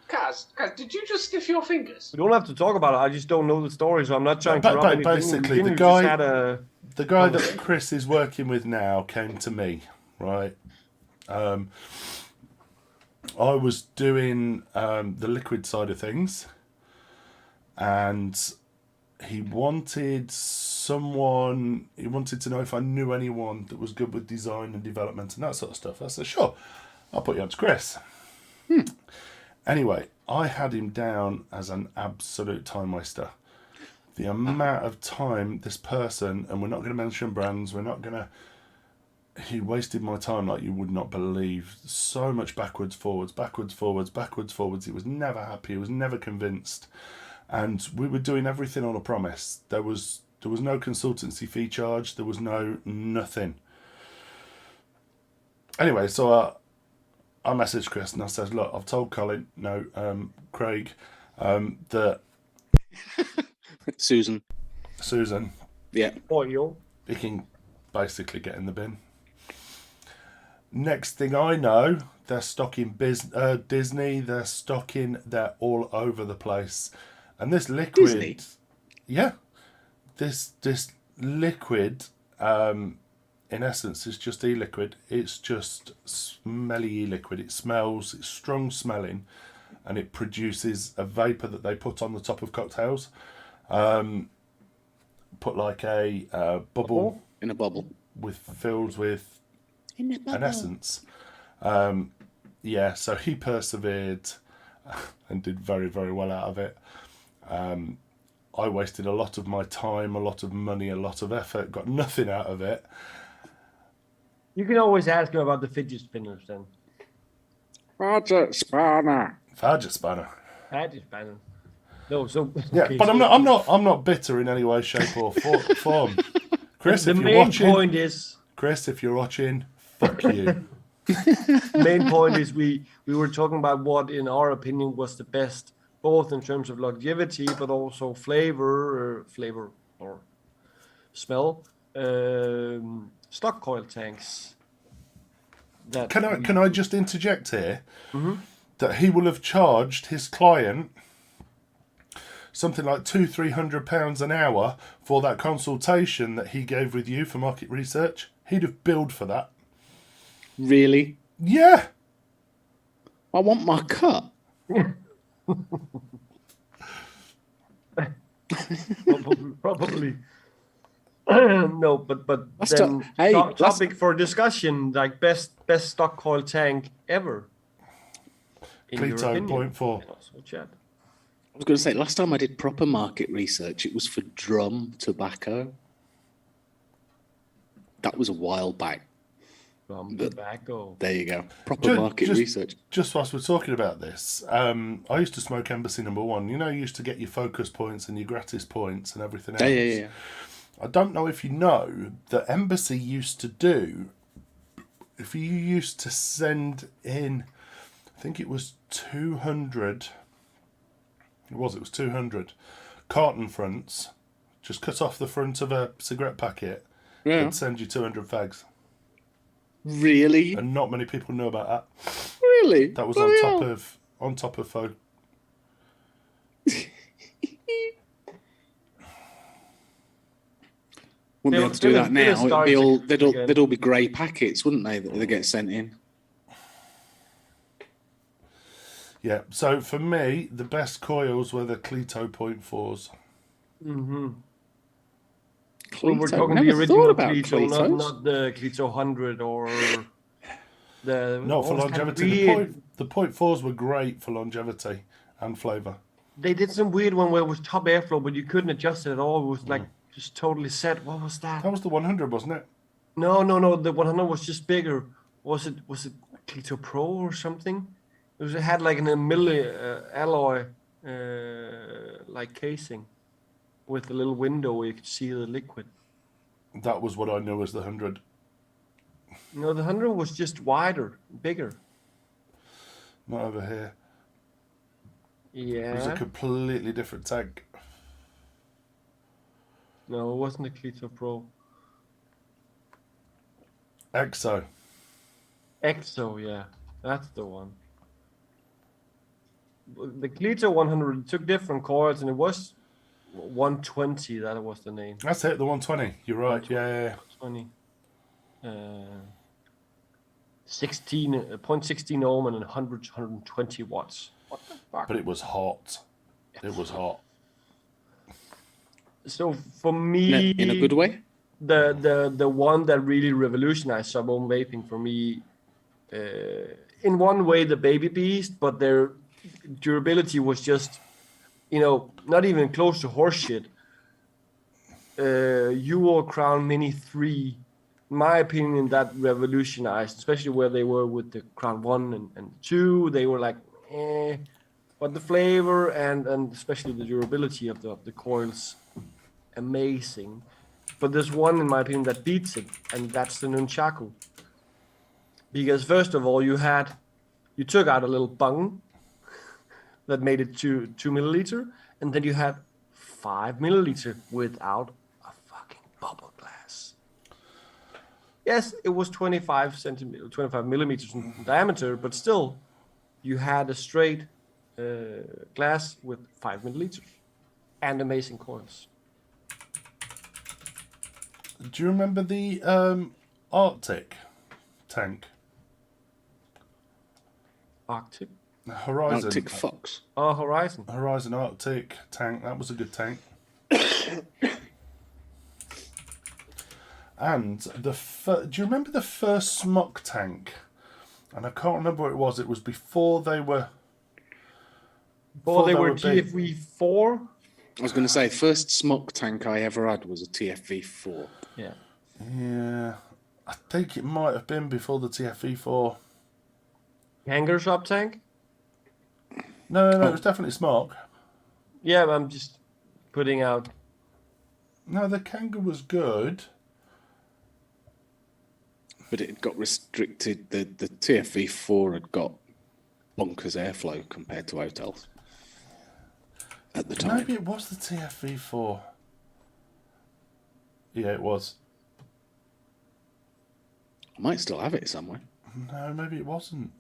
Kaz, did you just sniff your fingers? We don't have to talk about it. I just don't know the story, so I'm not trying to But rub anything. basically, You the just guy- had a- The guy that Chris is working with now came to me, right? I was doing the liquid side of things, and he wanted to know if I knew anyone that was good with design and development and that sort of stuff. I said, sure, I'll put you on to Chris. Anyway, I had him down as an absolute time waster. The amount of time this person, and we're not going to mention brands, he wasted my time like you would not believe. So much backwards, forwards. He was never happy. He was never convinced. And we were doing everything on a promise. There was no consultancy fee charge. There was nothing. Anyway, so I messaged Chris and I said, look, I've told Craig, that Susan. Yeah. Oil. he can basically get in the bin. Next thing I know, they're stocking Disney, they're all over the place. And this liquid, Disney? yeah, this liquid, in essence, is just e-liquid. It's just smelly e-liquid. It smells, it's strong smelling, and it produces a vapor that they put on the top of cocktails. Put like a bubble In a bubble. filled with In a bubble. an essence. Yeah, so he persevered and did very, very well out of it. I wasted a lot of my time, a lot of money, a lot of effort, got nothing out of it. You can always ask him about the fidget spinners then. Roger Spanner. Fidget spanner. Fidget spinner. No, so Yeah, okay, but so I'm not bitter in any way, shape, or form. Chris, The if you're main watching, point is, fuck you. main point is we were talking about what, in our opinion, was the best, both in terms of longevity, but also flavor or smell. Stock coil tanks. That Can I just interject here? That he will have charged his client something like £200-300 an hour for that consultation that he gave with you for market research, he'd have billed for that. Really? Yeah. I want my cut. Probably. No, but Last then time- hey, last- topic for discussion, like best stock coil tank ever. In your Cleto opinion. 0.4. And also chat. I was going to say, last time I did proper market research, it was for drum tobacco. That was a while back. From But- tobacco. There you go. Proper market research. Just whilst we're talking about this, I used to smoke Embassy number 1. You know, you used to get your focus points and your gratis points and everything else. Yeah. I don't know if you know that Embassy used to do, if you used to send in, I think it was 200, it was 200 carton fronts, just cut off the front of a cigarette packet, Yeah. and send you 200 fags. Really? And not many people know about that. Really? That was Bloody on hell. top of folk. Wouldn't be able to do that now. It'd be all, they'd again. all be grey packets, wouldn't they, that they get sent in? Yeah, so for me, the best coils were the Cleto 0.4s. Mm-hmm. Cleto. We were talking Never the thought original about Cleto, Cletos. not the Cleto 100 or the. Not for what was that longevity. weird- The 0.4s were great for longevity and flavour. They did some weird one where it was top airflow, but you couldn't adjust it at all. It was like just totally set. What was that? That was the 100, wasn't it? No. The 100 was just bigger. Was it Cleto Pro or something? It had like an alloy like casing with a little window where you could see the liquid. That was what I knew as the 100. No, the 100 was just wider, bigger. Not over here. Yeah. It was a completely different tank. No, it wasn't a Cleto Pro. EXO. EXO, yeah, that's the one. The Cleto 100 took different coils, and it was 120. That was the name. That's it, the 120. You're right. 120. Yeah. 20. 0.16 ohm and 120 watts. What the fuck? But it was hot. It was hot. So for me, In a good way? the one that really revolutionized sub-ohm vaping for me, in one way, the Baby Beast, but their durability was just, not even close to horseshit. Euro Crown Mini 3, in my opinion, that revolutionized, especially where they were with the Crown 1 and 2. They were like, but the flavor and especially the durability of the coils, amazing. But there's one, in my opinion, that beats it, and that's the Nunchaku. Because first of all, you took out a little bung that made it 2 milliliter, and then you had 5 milliliter without a fucking bubble glass. Yes, it was 25 millimeters in diameter, but still, you had a straight glass with 5 milliliters and amazing coils. Do you remember the Arctic tank? Arctic? Horizon. Arctic Fox. Oh, Horizon. Horizon Arctic tank. That was a good tank. And do you remember the first smock tank? And I can't remember what it was. It was before they were. Before they were big. GFV4. I was going to say, first smoke tank I ever had was a TFV4. Yeah. Yeah, I think it might have been before the TFE4. Hanger shop tank? No, it was definitely smock. Yeah, but I'm just putting out. No, the Kanga was good. But it got restricted. The TFV4 had got bonkers airflow compared to hotels at the time. Maybe it was the TFE4. Yeah, it was. I might still have it somewhere. No, maybe it wasn't.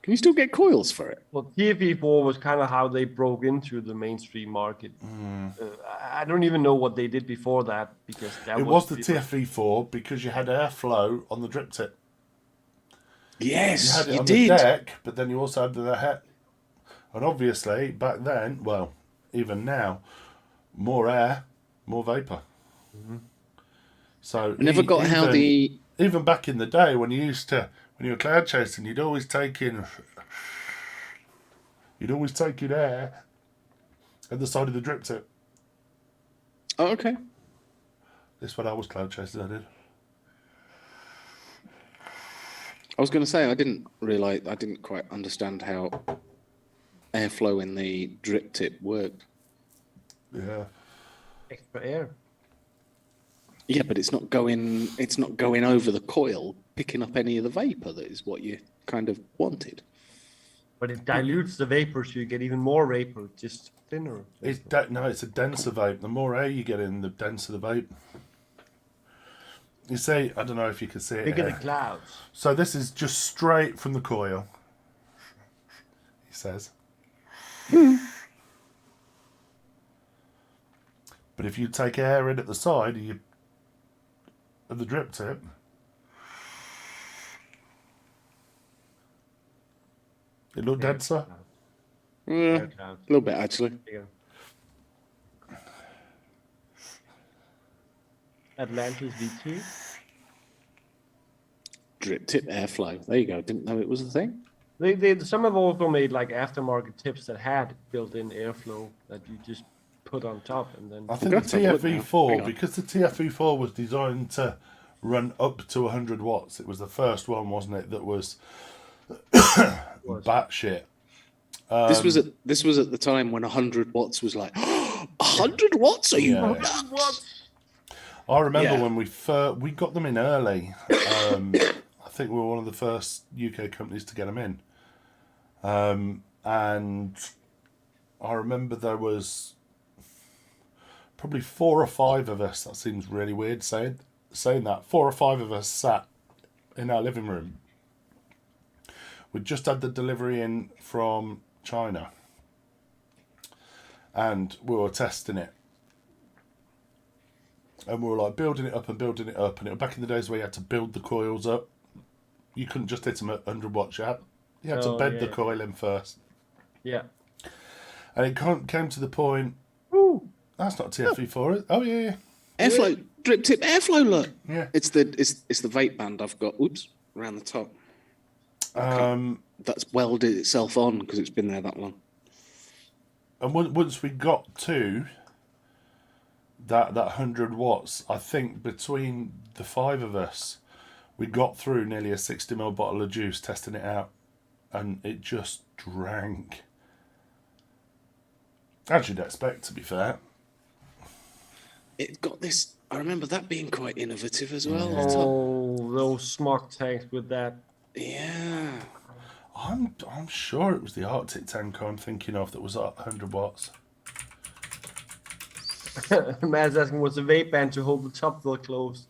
Can you still get coils for it? Well, TFE4 was kind of how they broke into the mainstream market. I don't even know what they did before that because that It was the TFE4 because you had airflow on the drip tip. You Yes, had it you on did. the deck, but then you also had the head. And obviously, back then, well, even now, more air, more vapor. So I never got how the... even back in the day when you were cloud chasing, you'd always take in air at the side of the drip tip. Oh, okay. This when I was cloud chasing, I did. I was going to say, I didn't quite understand how airflow in the drip tip worked. Yeah. extra air. Yeah, but it's not going over the coil, picking up any of the vapor. That is what you kind of wanted. But it dilutes the vapor, so you get even more vapor, just thinner. It's a denser vape. The more air you get in, the denser the vape. You see, I don't know if you can see it Bigger here. the clouds. So this is just straight from the coil, he says. But if you take air in at the side of the drip tip, it looked denser. Yeah, Air a clouds. little bit actually. Bigger. Atlantis V2. Drip tip airflow. There you go. Didn't know it was a thing. Some have also made like aftermarket tips that had built-in airflow that you just put on top and then. I think Let's the have a look now. Hang TFE4, on. because the TFE4 was designed to run up to 100 watts. It was the first one, wasn't it, that was batshit. This was at the time when 100 watts was like 100 watts. Are you? Yeah. What? I remember Yeah. when we got them in early. I think we were one of the first UK companies to get them in. And I remember there was probably 4 or 5 of us. That seems really weird saying that. 4 or 5 of us sat in our living room. We just had the delivery in from China, and we were testing it. And we were like building it up. And it was back in the days where you had to build the coils up. You couldn't just hit them at 100 watts. You had to bed the coil in first. Yeah. And it came to the point. Ooh. That's not TFE4, is it? Oh yeah. Airflow, drip tip airflow. Look, Yeah. it's the vape band I've got. Oops, around the top. That's welded itself on because it's been there that long. And once we got to that 100 watts, I think between the 5 of us, we got through nearly a 60ml bottle of juice testing it out, and it just drank. As you'd expect, to be fair. It got this. I remember that being quite innovative as well. The top. Oh, those smog tanks with that. Yeah. I'm sure it was the Arctic tank I'm thinking of that was at 100 watts. Matt's asking, was the vape band to hold the top door closed?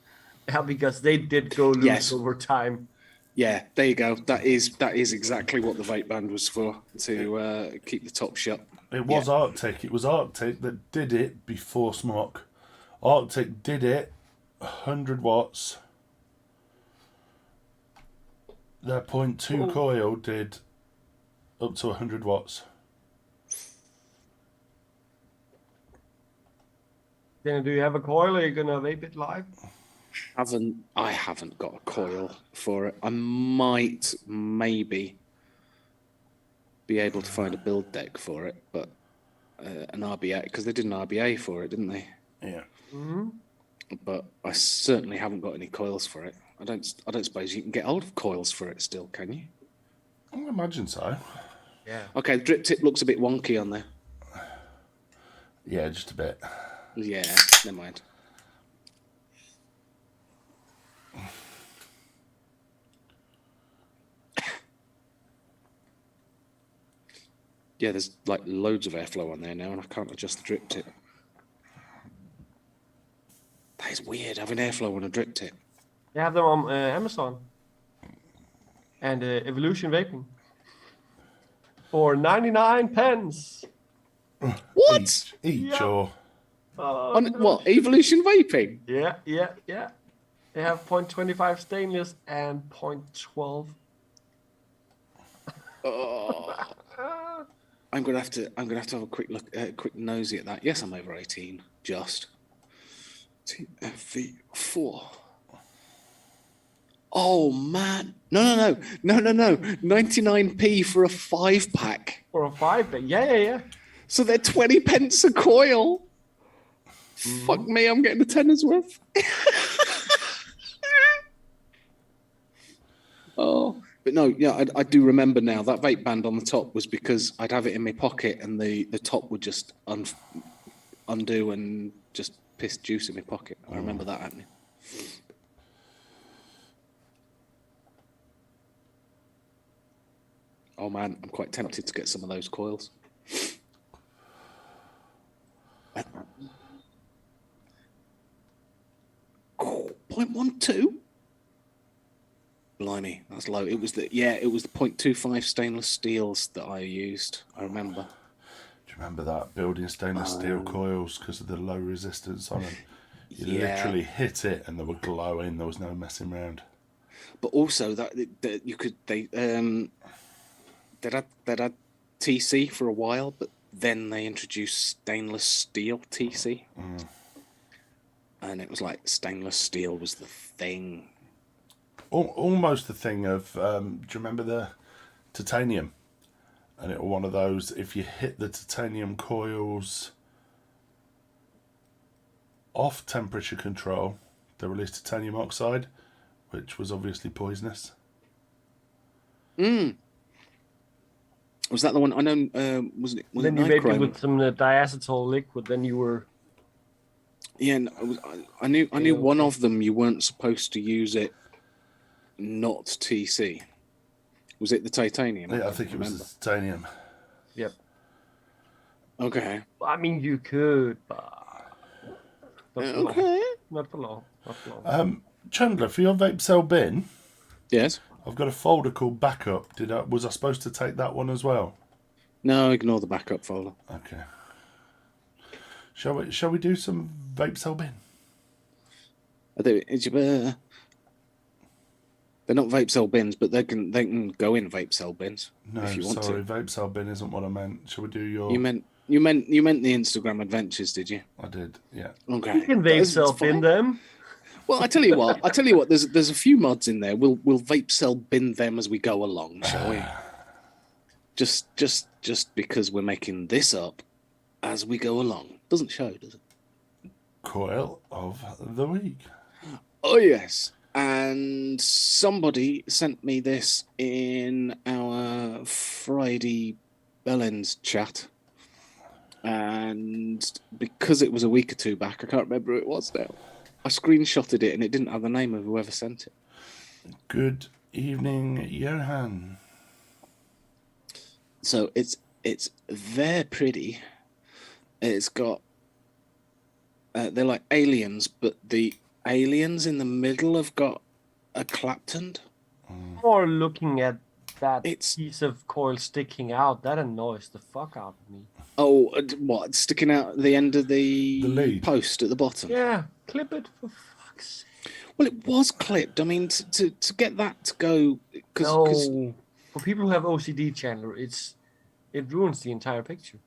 Yeah, because they did go loose Yes. over time. Yeah, there you go. That is exactly what the vape band was for, to keep the top shut. It was Arctic. It was Arctic that did it before Smock. Arctic did it 100 watts. Their 0.2 coil did up to 100 watts. Then do you have a coil or are you gonna vape it live? I haven't got a coil for it. I might maybe be able to find a build deck for it, but an RBA, because they did an RBA for it, didn't they? Yeah. Mm-hmm. But I certainly haven't got any coils for it. I don't suppose you can get hold of coils for it still, can you? I imagine so. Yeah. Okay, the drip tip looks a bit wonky on there. Yeah, just a bit. Yeah, never mind. Yeah, there's like loads of airflow on there now, and I can't adjust the drip tip. That is weird, having airflow on a drip tip. They have them on Amazon and Evolution Vaping. for 99 pence. What? Each Yeah. or On what? Evolution Vaping? Yeah. They have 0.25 stainless and 0.12. Oh, I'm gonna have to have a quick look, quick nosy at that. Yes, I'm over 18. Just TFV4. Oh man, no. 99p for a 5-pack. For a 5, but yeah. So they're 20 pence a coil. Fuck me, I'm getting a tenner's worth. Oh, but no, yeah, I do remember now that vape band on the top was because I'd have it in my pocket and the top would just undo and just piss juice in my pocket. I remember that happening. Oh man, I'm quite tempted to get some of those coils. 0.12? Blimey, that's low. It was the 0.25 stainless steels that I used. I remember. do you remember that building stainless steel coils because of the low resistance on them? You literally hit it and they were glowing. There was no messing around. But also that you could they had TC for a while, but then they introduced stainless steel TC, and it was like stainless steel was the thing. Almost the thing of, do you remember the titanium? And it was one of those, if you hit the titanium coils off temperature control, they released titanium oxide, which was obviously poisonous. Was that the one? I know. Was it? Then you vaped it with some diacetyl liquid. Then you were. Yeah, I knew one of them. You weren't supposed to use it. Not TC. Was it the titanium? Yeah, I think it was the titanium. Yep. Okay. I mean, you could, but Okay. Not for long. Chandler, for your vape cell bin, Yes. I've got a folder called backup. Was I supposed to take that one as well? No, ignore the backup folder. Okay. Shall we do some vape cell bin? They're not vape cell bins, but they can go in vape cell bins No, if you want sorry, to. vape cell bin isn't what I meant. Shall we do your? You meant the Instagram adventures, did you? I did, yeah. Okay. You can vape self in them. Well, I tell you what. There's a few mods in there. We'll vape cell bin them as we go along, shall we? Just because we're making this up as we go along doesn't show, does it? Coil of the week. Oh yes. And somebody sent me this in our Friday Bellends chat. And because it was a week or two back, I can't remember who it was now. I screenshotted it and it didn't have the name of whoever sent it. Good evening, Johan. So it's very pretty. It's got they're like aliens, but the aliens in the middle have got a Clapton. Or looking at that It's- piece of coil sticking out, that annoys the fuck out of me. Oh, what? Sticking out at the end of the lead. post at the bottom. Yeah, clip it for fuck's sake. Well, it was clipped. I mean, to get that to go because No, for people who have OCD, Chandler, it ruins the entire picture.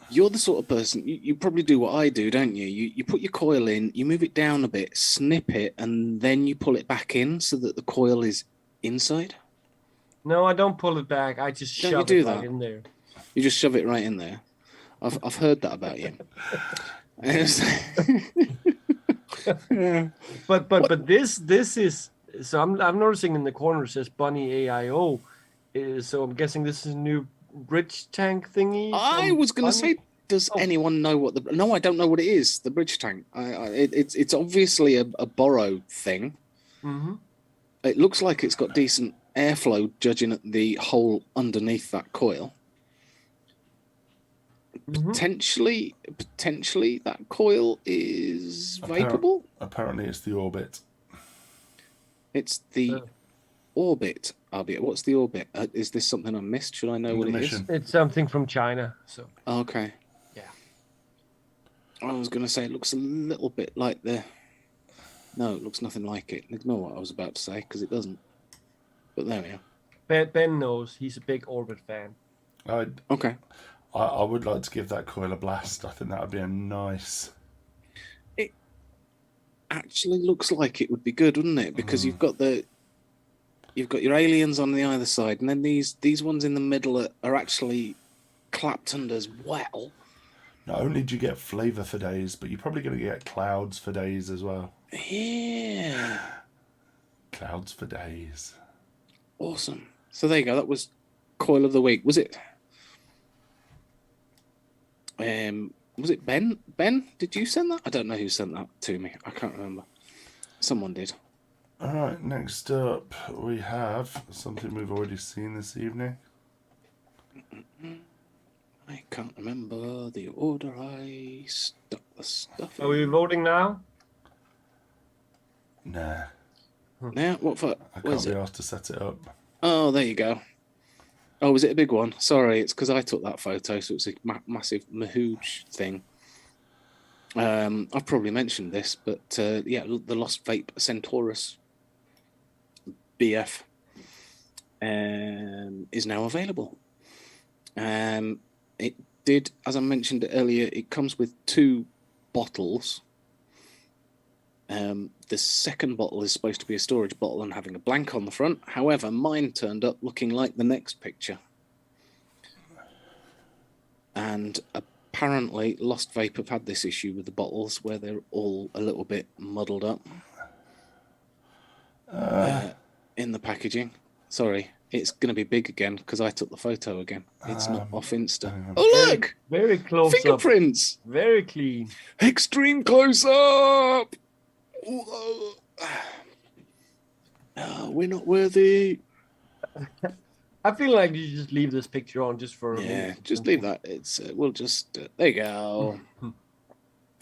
you're the sort of person you probably do what I do, don't you? You put your coil in, you move it down a bit, snip it, and then you pull it back in so that the coil is inside. No, I don't pull it back. I just Don't you shove do it that? right in there. You just shove it right in there. I've heard that about you. But this is so I'm noticing in the corner it says Bunny AIO. So I'm guessing this is a new bridge tank thingy. I from was going to Bunny? say, does anyone know what the? No, I don't know what it is. The bridge tank. It's obviously a borrow thing. Mm-hmm. It looks like it's got decent airflow, judging at the hole underneath that coil. Mm-hmm. Potentially, that coil is vapeable. Apparently, it's the orbit. It's the Orbit RBF. What's the Orbit? Is this something I missed? Should I know what it is? Mission. It's something from China. So Okay. yeah. I was going to say it looks a little bit like the... No, it looks nothing like it. Ignore what I was about to say, because it doesn't. But there we are. Ben knows. He's a big Orbit fan. Okay. I would like to give that coil a blast. I think that would be a nice... It actually looks like it would be good, wouldn't it? Because you've got your aliens on the either side, and then these ones in the middle are actually claptoned as well. Not only do you get flavour for days, but you're probably going to get clouds for days as well. Yeah. Clouds for days. Awesome. So there you go. That was coil of the week. Was it? Was it Ben? Ben, did you send that? I don't know who sent that to me. I can't remember. Someone did. All right, next up we have something we've already seen this evening. I can't remember the order I stuck the stuff in. Are we voting now? Nah, Now, what for? I Where's can't be it? asked to set it up. Oh, there you go. Oh, was it a big one? Sorry, it's because I took that photo, so it's a massive mahooch thing. I've probably mentioned this, but yeah, the Lost Vape Centaurus BF is now available. It did, as I mentioned earlier, it comes with 2 bottles. The second bottle is supposed to be a storage bottle and having a blank on the front. However, mine turned up looking like the next picture. And apparently, Lost Vape have had this issue with the bottles where they're all a little bit muddled up in the packaging. Sorry, it's going to be big again because I took the photo again. It's not off Insta. Oh, look! Very close Fingerprints! up. Very clean. Extreme close up! We're not worthy. I feel like you just leave this picture on just for a Yeah, minute. just leave that. It's we'll just there you go.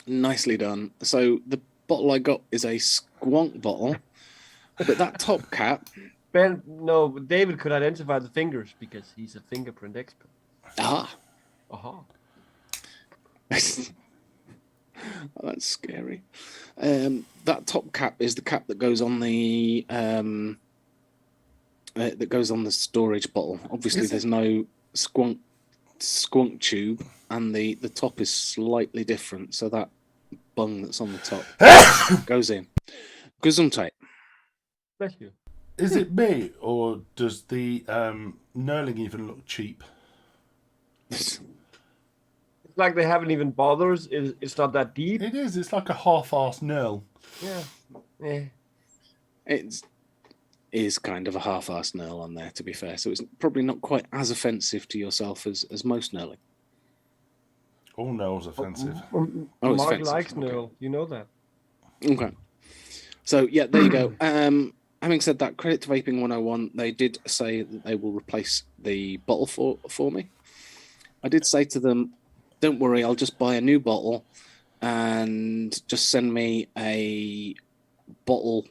Nicely done. So the bottle I got is a squonk bottle, but that top cap. Ben, no, David could identify the fingers because he's a fingerprint expert. Ah, Aha. oh, that's scary. That top cap is the cap that goes on the storage bottle. Obviously, there's no squonk tube, and the top is slightly different. So that bung that's on the top goes in. Gesundheit. Bless you. Is it me, or does the knurling even look cheap? It's like they haven't even bothered. It's not that deep. It is. It's like a half-assed knurl. Yeah. Yeah. It is kind of a half-assed knurl on there, to be fair. So it's probably not quite as offensive to yourself as most knurling. All knurl's offensive. Oh, it's Mark offensive, likes okay. Knurl. You know that. Okay. So yeah, there you go. Having said that, credit to Vaping 101. They did say that they will replace the bottle for me. I did say to them, don't worry, I'll just buy a new bottle and just send me a bottle,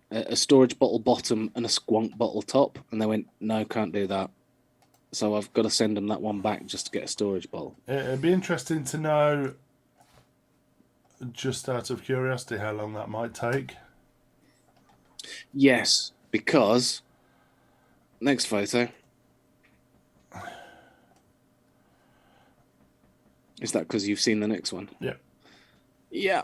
a storage bottle bottom and a squonk bottle top. And they went, no, can't do that. So I've got to send them that one back just to get a storage bottle. It'd be interesting to know, just out of curiosity, how long that might take. Yes, because next photo. Is that because you've seen the next one? Yeah. Yeah.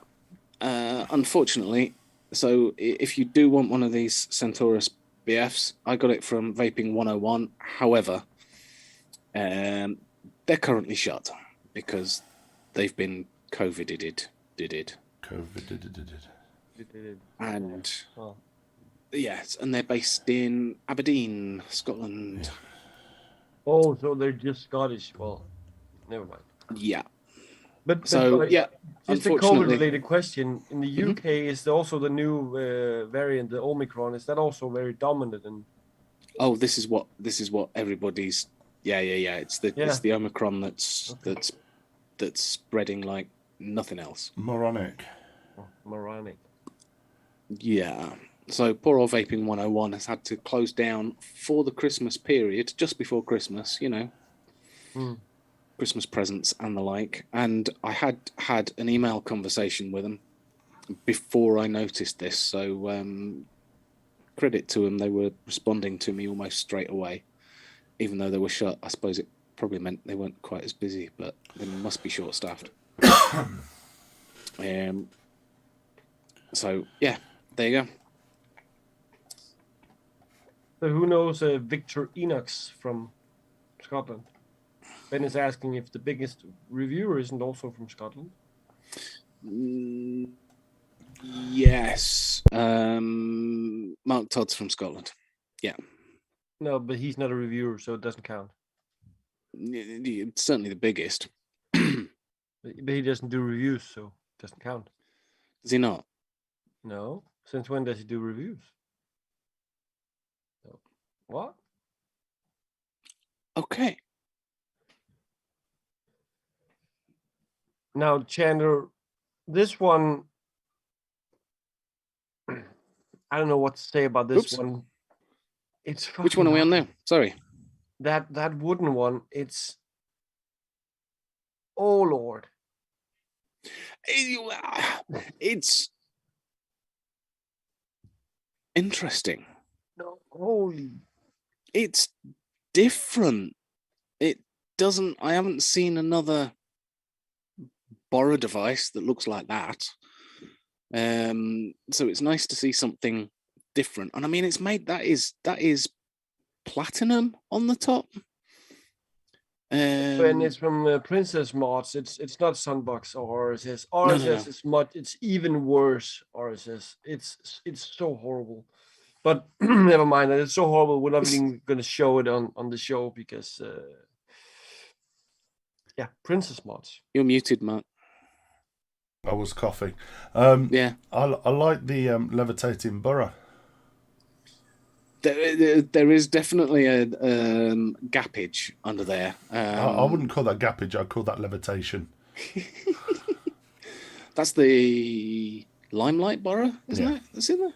Unfortunately, so if you do want one of these Centaurus BFs, I got it from Vaping 101. However, they're currently shut because they've been COVIDed. And Oh. yes, and they're based in Aberdeen, Scotland. Oh, so they're just Scottish. Well, never mind. Yeah. But So yeah, just a unfortunately, COVID-related question. In the UK, is also the new variant, the Omicron? Is that also very dominant? And oh, this is what everybody's. Yeah. It's the Omicron that's spreading like nothing else. Moronic. moronic. Yeah. So poor old Vaping 101 has had to close down for the Christmas period, just before Christmas, Christmas presents and the like. And I had an email conversation with them before I noticed this. So credit to them, they were responding to me almost straight away, even though they were shut. I suppose it probably meant they weren't quite as busy, but they must be short-staffed. So yeah, there you go. So who knows Victor Enox from Scotland? Ben is asking if the biggest reviewer isn't also from Scotland. Yes. Mark Todd's from Scotland. Yeah. No, but he's not a reviewer, so it doesn't count. It's certainly the biggest. But he doesn't do reviews, so it doesn't count. Is he not? No. Since when does he do reviews? No. What? Okay. Now, Chandler, this one, I don't know what to say about this one. It's Which one are we on now? Sorry. That wooden one. It's oh Lord. It's interesting. No, holy. It's different. It doesn't. I haven't seen another borrow device that looks like that. So it's nice to see something different. And I mean, it's made that is platinum on the top. And it's from Princess Mods. It's not Sunbox or RSS. RSS is much. It's even worse. RSS. It's so horrible. But never mind. It's so horrible. We're not even going to show it on the show because Princess Mods. You're muted, Mark. I was coughing. Yeah. I like the levitating burrow. There is definitely a gappage under there. I wouldn't call that gappage. I'd call that levitation. That's the Limelight borrow, isn't it? That's in there.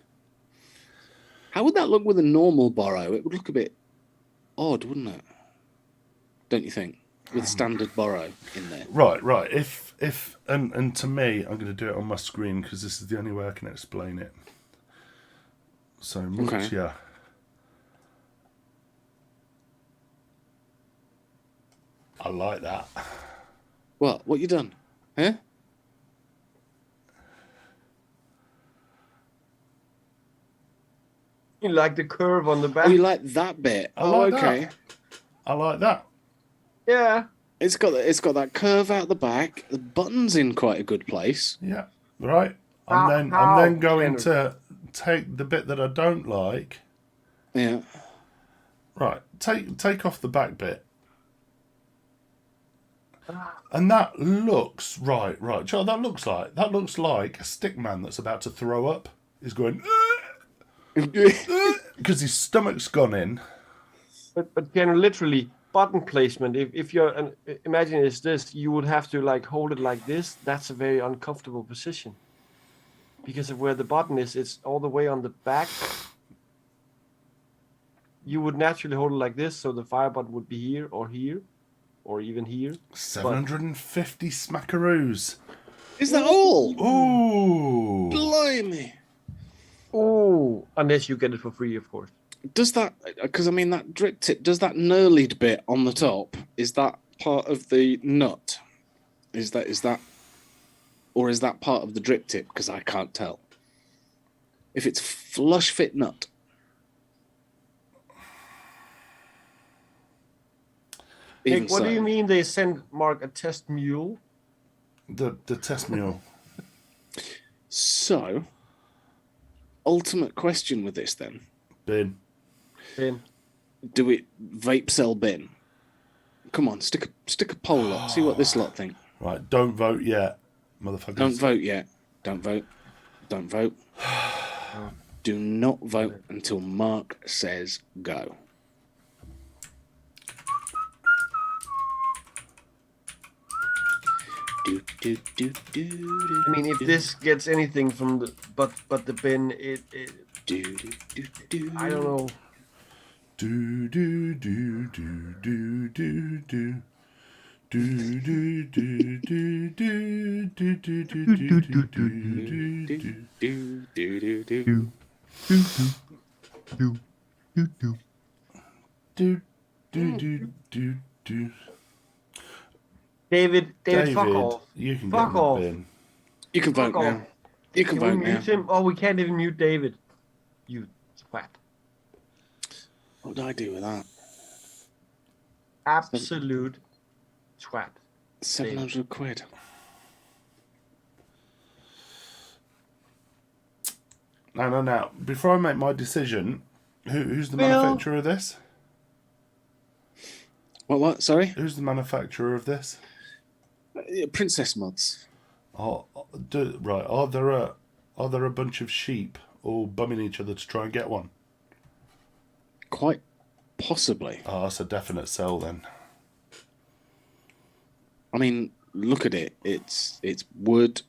How would that look with a normal borrow? It would look a bit odd, wouldn't it? Don't you think? With standard borrow in there. Right. If and to me, I'm going to do it on my screen because this is the only way I can explain it. So much, yeah. I like that. What you done? Huh? You like the curve on the back? Oh, you like that bit? I like okay. that. I like that. Yeah. It's got that curve out the back. The button's in quite a good place. Yeah. Right. I'm then going to take the bit that I don't like. Yeah. Right. Take off the back bit. And that looks right. Joe, that looks like a stick man that's about to throw up. He's going because his stomach's gone in. But literally button placement. If you're imagine it's this, you would have to like hold it like this. That's a very uncomfortable position because of where the button is. It's all the way on the back. You would naturally hold it like this, so the fire button would be here, or even here. 750 smackaroos. Is that all? Ooh. Blimey. Oh, unless you get it for free, of course. Does that, because I mean, that drip tip, does that knurled bit on the top, is that part of the nut? Is that, or is that part of the drip tip? Because I can't tell. If it's flush fit nut. Nick, what do you mean they sent Mark a test mule? The test mule. So, ultimate question with this then. Bin. Do it vape sell bin? Come on, stick a poll up. See what this lot think. Right, don't vote yet, motherfuckers. Don't vote yet. Don't vote. Don't vote. Do not vote until Mark says go. I mean, if this gets anything from the but the bin, it I don't know. Do do do do do do do. Do do do do do do do do do do do do. Do do do do do. David, fuck off. You can Fuck get in the off. bin. You can vote Fuck off. now. You can we vote now. mute him? Oh, we can't even mute David. You twat. What do I do with that? Absolute twat. 700 quid. Now. Before I make my decision, who's the Phil. manufacturer of this? What? Sorry? Who's the manufacturer of this? Princess Mods. Right. Are there a bunch of sheep all bumming each other to try and get one? Quite possibly. Oh, that's a definite sell then. I mean, look at it. It's wood,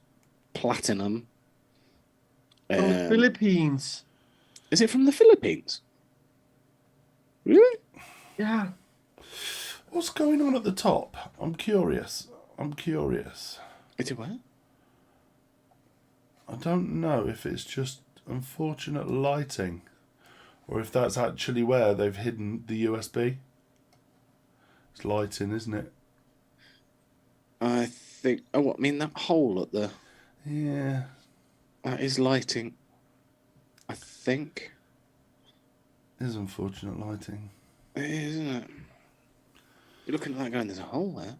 platinum. From the Philippines. Is it from the Philippines? Really? Yeah. What's going on at the top? I'm curious. Is it what? I don't know if it's just unfortunate lighting or if that's actually where they've hidden the USB. It's lighting, isn't it? I think. Oh, what? I mean, that hole at the. Yeah. That is lighting. I think. It is unfortunate lighting. It is, isn't it? You're looking at that going, there's a hole there.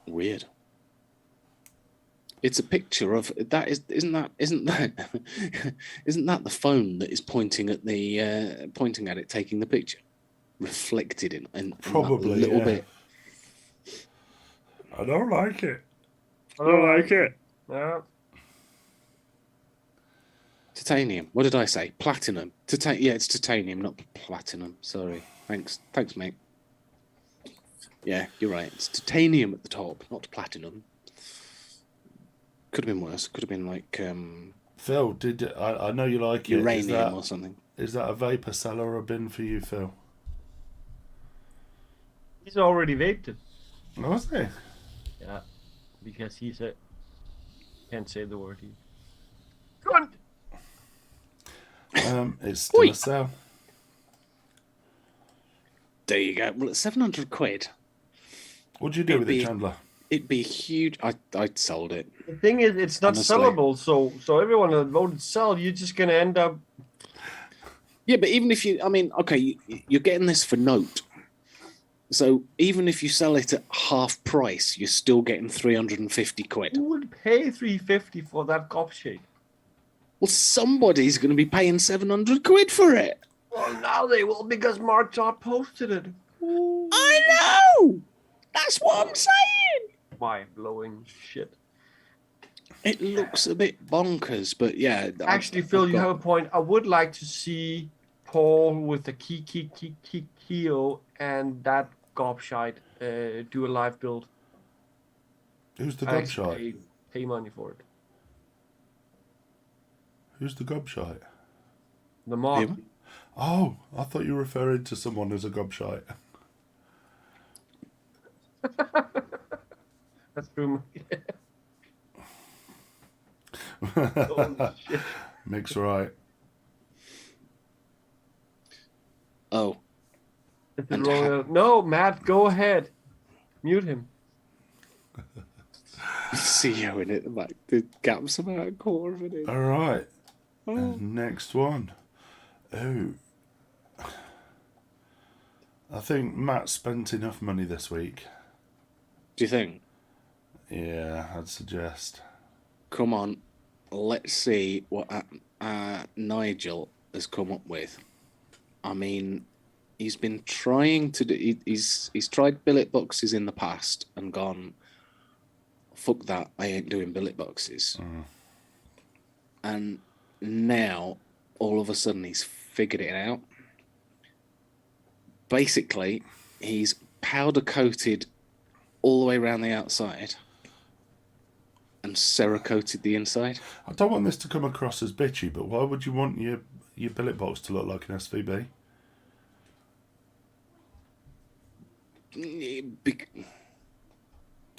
Weird. It's a picture of that. Isn't that isn't that the phone that is pointing at it, taking the picture, reflected in Probably a little bit. I don't like it. I don't like it. Yeah. Titanium. What did I say? Platinum. Yeah, it's titanium, not platinum. Sorry. Thanks, mate. Yeah, you're right. It's titanium at the top, not platinum. Could have been worse. Could have been like Phil, I know you like it. uranium or something. Is that a vapor cell or a bin for you, Phil? He's already vaped it. Was he? Yeah. Because he said can't say the word. Cunt! It's still a sell. There you go. Well, it's 700 quid. What'd you do with it, Chandler? It'd be huge. I'd sold it. The thing is, it's not Honestly. sellable. So everyone that voted sell, you're just gonna end up. Yeah, but even if okay, you're getting this for note. So even if you sell it at half price, you're still getting 350 quid. Who would pay 350 for that gobshite? Well, somebody's going to be paying 700 quid for it. Well, now they will because Mark Todd posted it. Ooh. I know. That's what I'm saying. Mind-blowing shit. It looks a bit bonkers, but yeah. Actually, Phil, you have a point. I would like to see Paul with the Keo and that gobshite do a live build. Who's the I actually gobshite? pay money for it. Who's the gobshite? The mod. Yeah. Oh, I thought you were referring to someone as a gobshite. That's true. Oh, shit. Mick's right. Oh. Is it wrong? No, Matt, go ahead. Mute him. See you in it. Like the gaps about a quarter of an inch. All right. Oh. Next one. Oh. I think Matt spent enough money this week. Do you think? Yeah, I'd suggest. Come on. Let's see what Nigel has come up with. I mean, he's been trying to do. He's tried billet boxes in the past and gone, fuck that, I ain't doing billet boxes. And now, all of a sudden, he's figured it out. Basically, he's powder coated all the way around the outside and Cerakoted the inside. I don't want this to come across as bitchy, but why would you want your billet box to look like an SVB?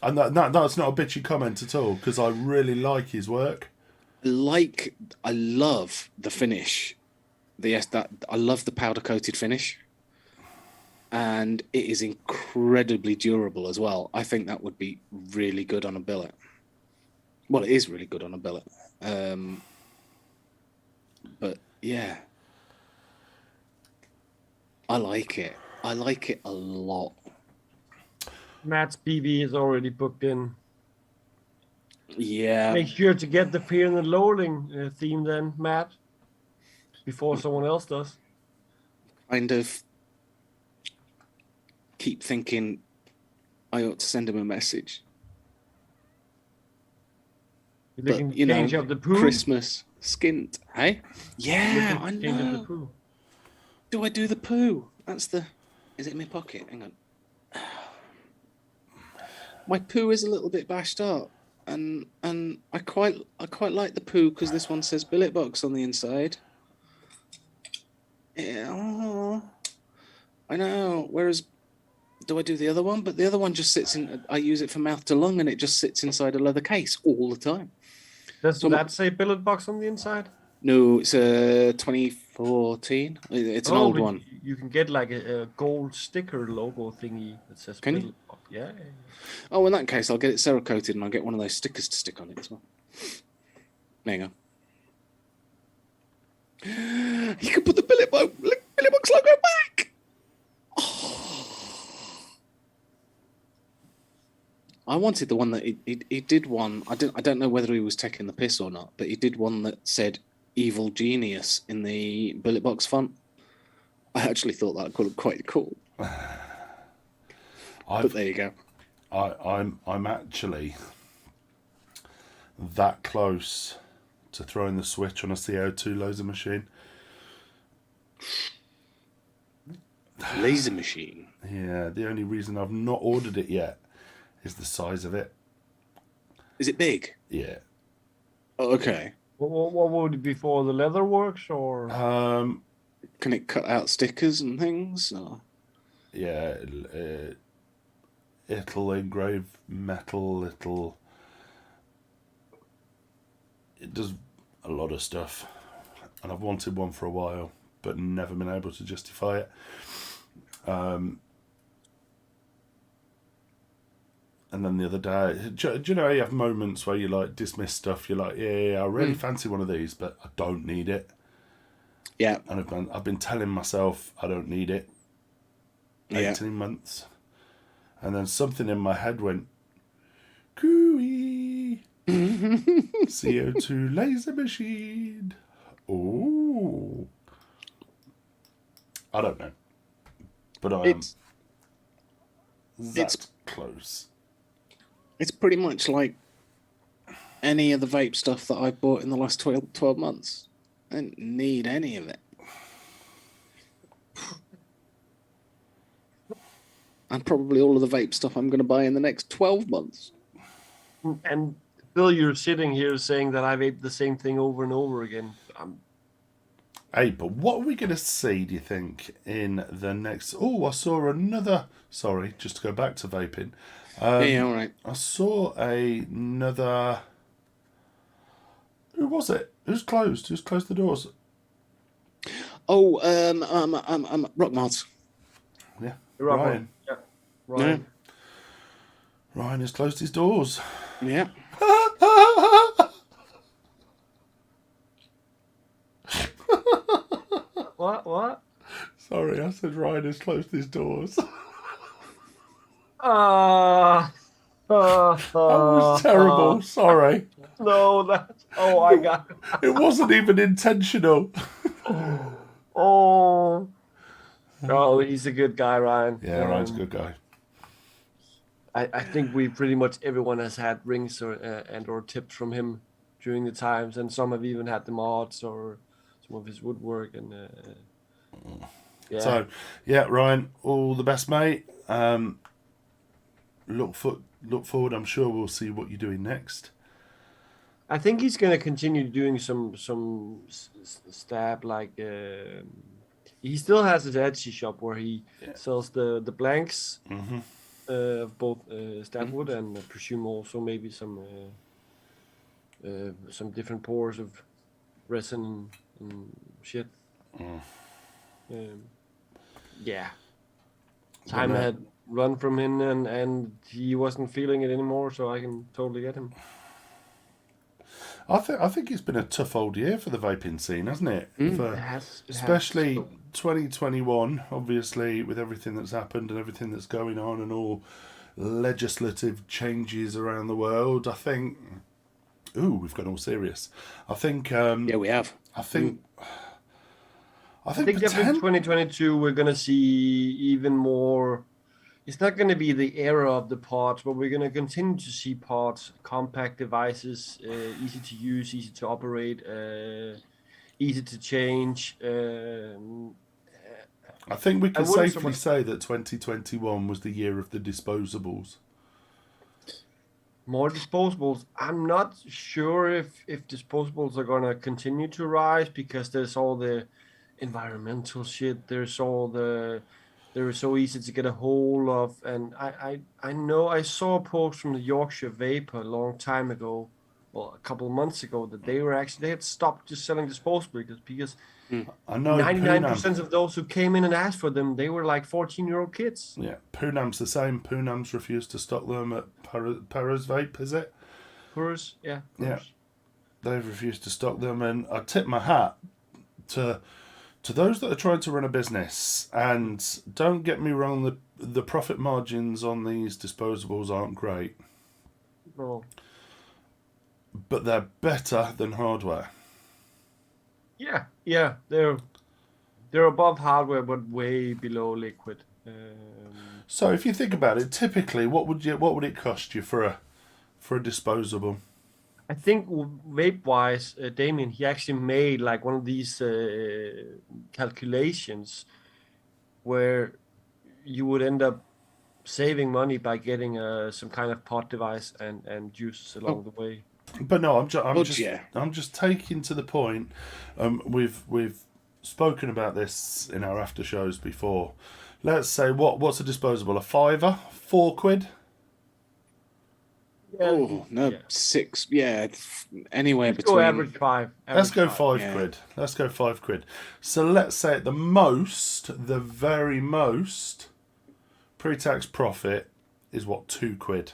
And that's not a bitchy comment at all, because I really like his work. I love the finish. I love the powder coated finish, and it is incredibly durable as well. I think that would be really good on a billet. Well, it is really good on a billet. But yeah, I like it. I like it a lot. Matt's PB is already booked in. Yeah. Make sure to get the fear and the loading theme then, Matt, before someone else does. Kind of keep thinking I ought to send him a message. You're But, looking to change up the poo? Christmas skint, hey? Yeah, I Change up the know. poo. Do I do the poo? Is it in my pocket? Hang on. My poo is a little bit bashed up, and I quite like the poo because this one says billet box on the inside. Yeah, I know. Whereas, do I do the other one? But the other one just sits in. I use it for mouth to lung, and it just sits inside a leather case all the time. Does that say billet box on the inside? No, it's a 2014. It's an old one. You can get like a gold sticker logo thingy that says Can you? billet box. Yeah. Oh, in that case, I'll get it Cerakoted and I'll get one of those stickers to stick on it as well. There you go. You can put the billet box logo back. Oh. I wanted the one that he did one. I don't know whether he was taking the piss or not, but he did one that said "Evil Genius" in the billet box font. I actually thought that looked quite cool. But there you go. I'm actually that close to throwing the switch on a CO2 laser machine. Laser machine. Yeah, the only reason I've not ordered it yet is the size of it. Is it big? Yeah. Oh, okay. What would it be for? The leather works or? Can it cut out stickers and things? Or? Yeah, it'll engrave metal. It does a lot of stuff, and I've wanted one for a while, but never been able to justify it. And then the other day, do you know how you have moments where you like dismiss stuff? You're like, yeah, I really fancy one of these, but I don't need it. Yeah. And I've been telling myself I don't need it. 18 months. And then something in my head went, cooey. CO2 laser machine. Ooh. I don't know. But I am that close. It's pretty much like any of the vape stuff that I've bought in the last 12 months. I didn't need any of it. And probably all of the vape stuff I'm going to buy in the next 12 months. And Bill, you're sitting here saying that I vape the same thing over and over again. Hey, but what are we going to see, do you think, in the next... Oh, I saw another... Sorry, just to go back to vaping. Yeah, all right. I saw another... Who was it? Who's closed the doors? Oh, Rock Mods. Yeah, Ryan. Yeah, Ryan. Yeah. Ryan has closed his doors. Yeah. What? Sorry, I said Ryan has closed his doors. That was terrible. Sorry. No, that's... Oh, I got it. It wasn't even intentional. Oh, he's a good guy, Ryan. Yeah, Ryan's a good guy. I think pretty much everyone has had rings or tips from him during the times, and some have even had the mods or some of his woodwork and yeah. So, yeah, Ryan, all the best, mate. Look forward. I'm sure we'll see what you're doing next. I think he's gonna continue doing some stab like. He still has his Etsy shop where he sells the blanks of both stab wood and I presume also maybe some different pours of resin and shit. Yeah. Time no. had run from him and he wasn't feeling it anymore, so I can totally get him. I think it's been a tough old year for the vaping scene, hasn't it? Especially 2021, obviously, with everything that's happened and everything that's going on and all legislative changes around the world. I think. Ooh, we've gone all serious. I think. Yeah, we have. I think. I think definitely 2022 we're gonna see even more. It's not going to be the era of the pods, but we're going to continue to see pods, compact devices, easy to use, easy to operate, easy to change. I think we can safely say that 2021 was the year of the disposables. More disposables. I'm not sure if disposables are going to continue to rise because there's all the environmental shit. There's all the... They're so easy to get a hold of, and I know I saw a post from the Yorkshire Vape a long time ago, well, a couple of months ago, that they had stopped just selling disposables because I know 99% of those who came in and asked for them, they were like 14-year-old kids. Yeah, Poonam's the same. Poonam's refused to stock them at Para's Vape, is it? Purrs, yeah. Purrs. Yeah, they've refused to stock them, and I tip my hat to those that are trying to run a business, and don't get me wrong, the profit margins on these disposables aren't great. No. But they're better than hardware. Yeah, they're above hardware, but way below liquid. So if you think about it, typically, what would it cost you for a disposable? I think vape-wise, Damien, he actually made like one of these calculations where you would end up saving money by getting some kind of pod device and juices along the way. But no, I'm just taking to the point. We've spoken about this in our after shows before. Let's say what's a disposable? A £5, £4. Oh no, yeah. 6. Yeah, anywhere Let's between. Go average 5. Let's go £5. Let's go £5. So let's say at the very most, pre-tax profit is what, £2.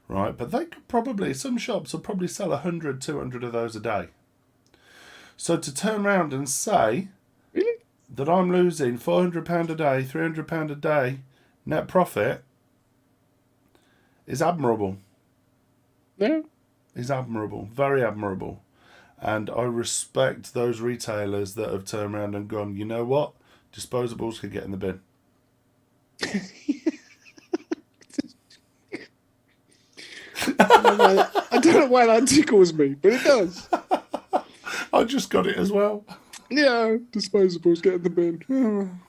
Right, but they could probably, some shops will probably sell 100, 200 of those a day. So to turn around and say that I'm losing £400 a day, £300 a day net profit is admirable. Yeah. Is admirable. Very admirable. And I respect those retailers that have turned around and gone, you know what? Disposables can get in the bin. I don't know why that tickles me, but it does. I just got it as well. Yeah, disposables get in the bin.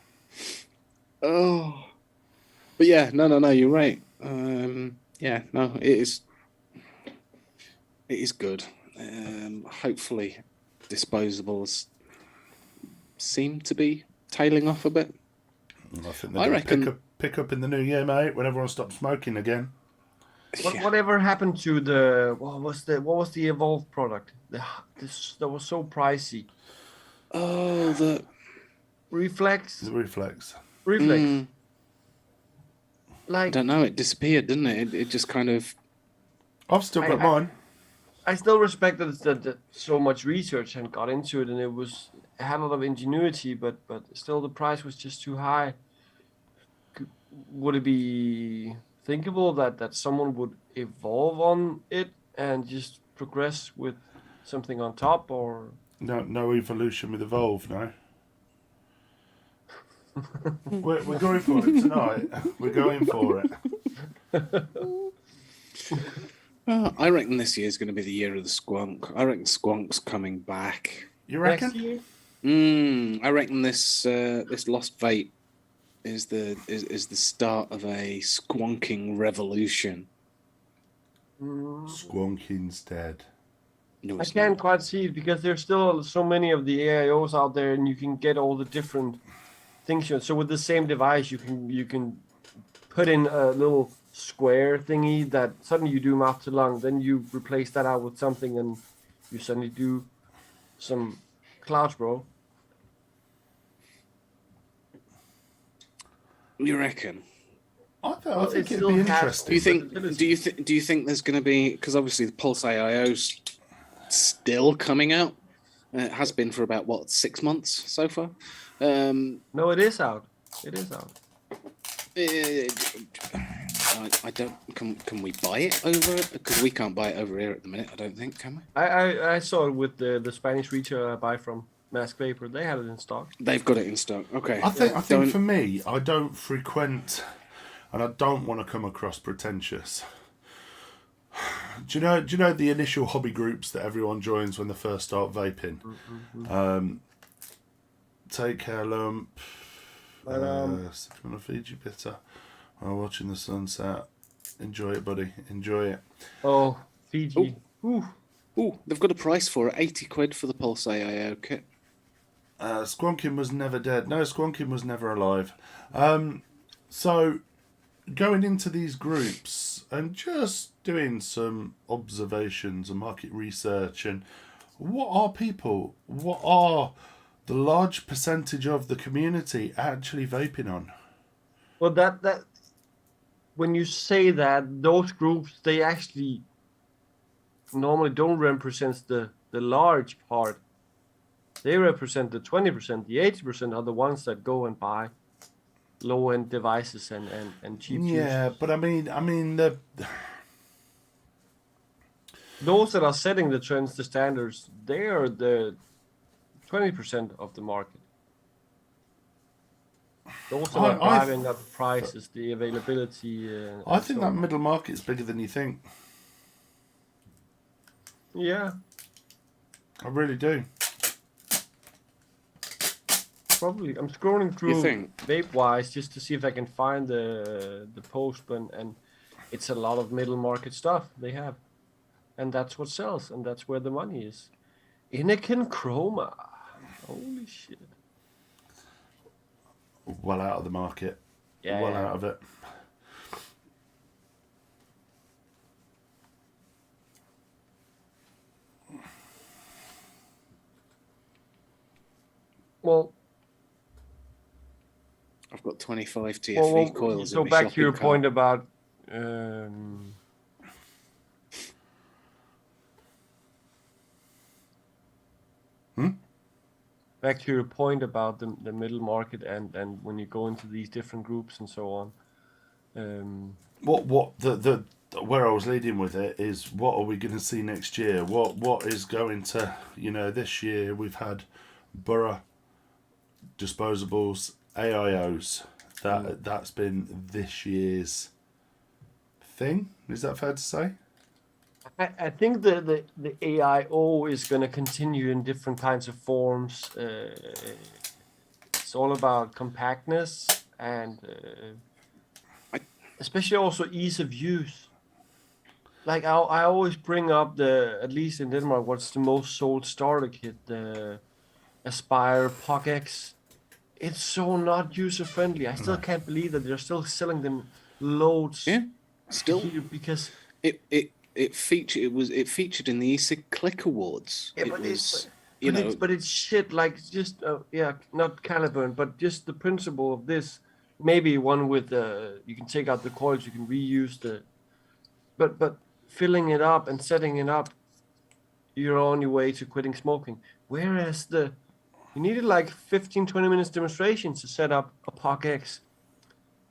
Oh. But yeah, no, you're right. Yeah, no, it is good. Hopefully, disposables seem to be tailing off a bit. I think they're going to pick up in the new year, mate, when everyone stops smoking again. Whatever happened to the what was the Evolve product? That was so pricey. Oh, the Reflex. The Reflex. I don't know. It disappeared, didn't it? It just kind of. I've still got mine. I still respect that so much research and got into it, and it had a lot of ingenuity, but still the price was just too high. Would it be thinkable that someone would evolve on it and just progress with something on top, or no evolution with Evolve, no. We're going for it tonight. We're going for it. I reckon this year is going to be the year of the squonk. I reckon squonk's coming back. You reckon? I reckon this lost vape is the start of a squonking revolution. Squonking's dead. No, I it's can't not. quite see it because there's still so many of the AIOs out there, and you can get all the different things. So with the same device, you can put in a little square thingy that suddenly you do mouth to lung. Then you replace that out with something, and you suddenly do some clouds, bro. You reckon? I Well, think it it'd still be has- interesting. Do you think? Versatility. Do you think there's going to be? Because obviously the Pulse AIO's still coming out. It has been for about what 6 months so far. No, it is out. It is out. I don't. Can we buy it over? Because we can't buy it over here at the minute. I don't think. Can we? I saw it with the Spanish retailer I buy from, Mask Vapor. They had it in stock. They've got it in stock. Okay. I think Don't- for me, I don't frequent, and I don't want to come across pretentious. Do you know the initial hobby groups that everyone joins when they first start vaping? Take Care Lump, sipping on a Fiji bitter, while watching the sunset. Enjoy it, buddy. Enjoy it. Oh, Fiji. Ooh. Ooh, they've got a price for it. 80 quid for the Pulse AIO kit. Squonkin was never dead. No, Squonkin was never alive. So, going into these groups and just doing some observations and market research and what are the large percentage of the community actually vaping on? Well, that when you say that, those groups, they actually normally don't represent the large part. They represent the 20%. The 80% are the ones that go and buy low-end devices and cheap Yeah, juices. but I mean Those that are setting the trends, the standards, they are the 20% of the market. Those that are driving up prices, the availability. I think that middle market's bigger than you think. Yeah, I really do. probably. I'm scrolling You through think? Vape-wise just to see if I can find the post, and it's a lot of middle market stuff they have, and that's what sells, and that's where the money is. Anakin Chroma. Holy shit. Well out of the market. Yeah. Well out of it. I've Well, got 25 TFE coils. so in my back to shopping your cart. point about back to your point about the middle market and when you go into these different groups and so on. What the where I was leading with it is, what are we going to see next year? What is going to, this year we've had Borough disposables, AIOs. That's been this year's thing. Is that fair to say? I think the AIO is going to continue in different kinds of forms. It's all about compactness and especially also ease of use. Like I always bring up at least in Denmark, what's the most sold starter kit, the Aspire POC X. It's so not user friendly. I still can't believe that they're still selling them loads. Yeah, still. Because It featured in the ESIG Click Awards. yeah, but it's shit. Like just not Caliburn, but just the principle of this. Maybe one with you can take out the coils, you can reuse but filling it up and setting it up, you're on your way to quitting smoking. Whereas you needed like 15-20 minutes demonstration to set up a POC X.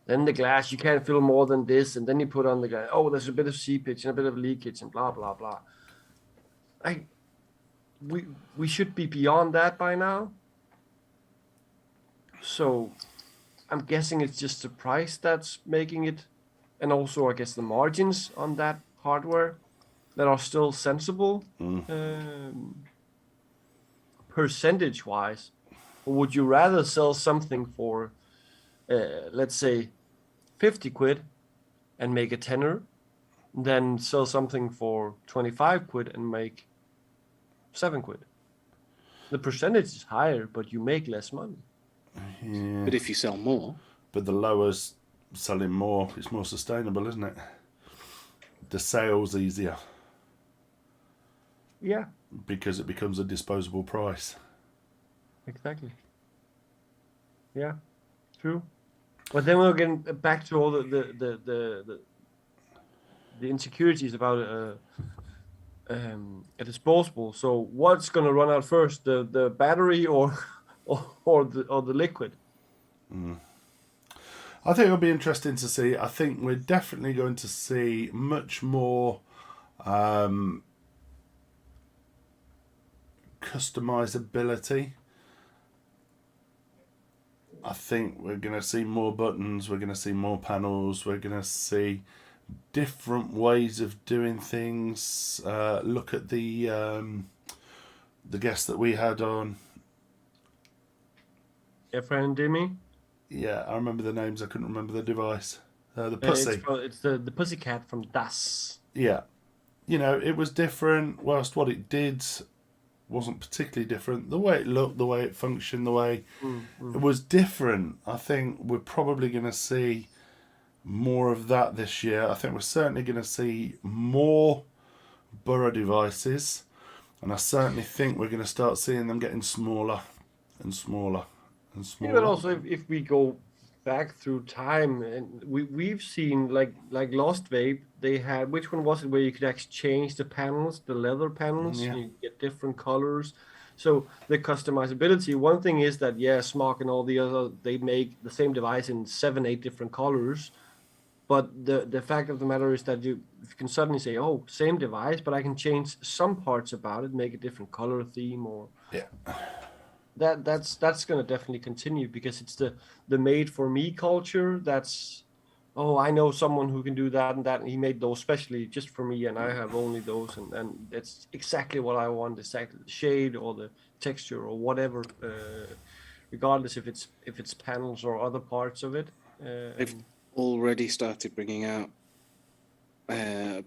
Then the glass, you can't fill more than this, and then you put on the glass. Oh, there's a bit of seepage and a bit of leakage and blah blah blah. We should be beyond that by now. So I'm guessing it's just the price that's making it, and also I guess the margins on that hardware that are still sensible percentage wise. Or would you rather sell something for let's say 50 quid and make a tenner, than sell something for 25 quid and make 7 quid. The percentage is higher, but you make less money. Yeah. But if you sell more, But the lower's selling more. It's more sustainable, isn't it? The sale's easier Yeah, because it becomes a disposable price. exactly. Yeah, true. But then we're getting back to all the insecurities about a disposable. So what's gonna run out first, the battery or the liquid? I think it'll be interesting to see. I think we're definitely going to see much more customizability. I think we're going to see more buttons, we're going to see more panels, we're going to see different ways of doing things. Look at the guest that we had on. Efrain and Demi. Yeah, I remember the names. I couldn't remember the device. The pussy. It's the pussycat from Das. Yeah. You know, it was different, whilst what it did wasn't particularly different. The way it looked, the way it functioned, the way it was different. I think we're probably going to see more of that this year. I think we're certainly going to see more Burrow devices. And I certainly think we're going to start seeing them getting smaller and smaller and Yeah, smaller. but also if we go back through time, and we've seen like Lost Vape, they had, which one was it where you could actually change the panels, the leather panels, Yeah. you get different colors. So the customizability, one thing is that Smog and all the other, they make the same device in 7-8 different colors. But the fact of the matter is that you can suddenly say, oh, same device, but I can change some parts about it, make a different color theme, or Yeah. that's going to definitely continue, because it's the made for me culture. That's, oh, I know someone who can do that, and he made those specially just for me, and I have only those, and that's exactly what I want, exactly the shade or the texture or whatever, regardless if it's panels or other parts of it. they've already started bringing out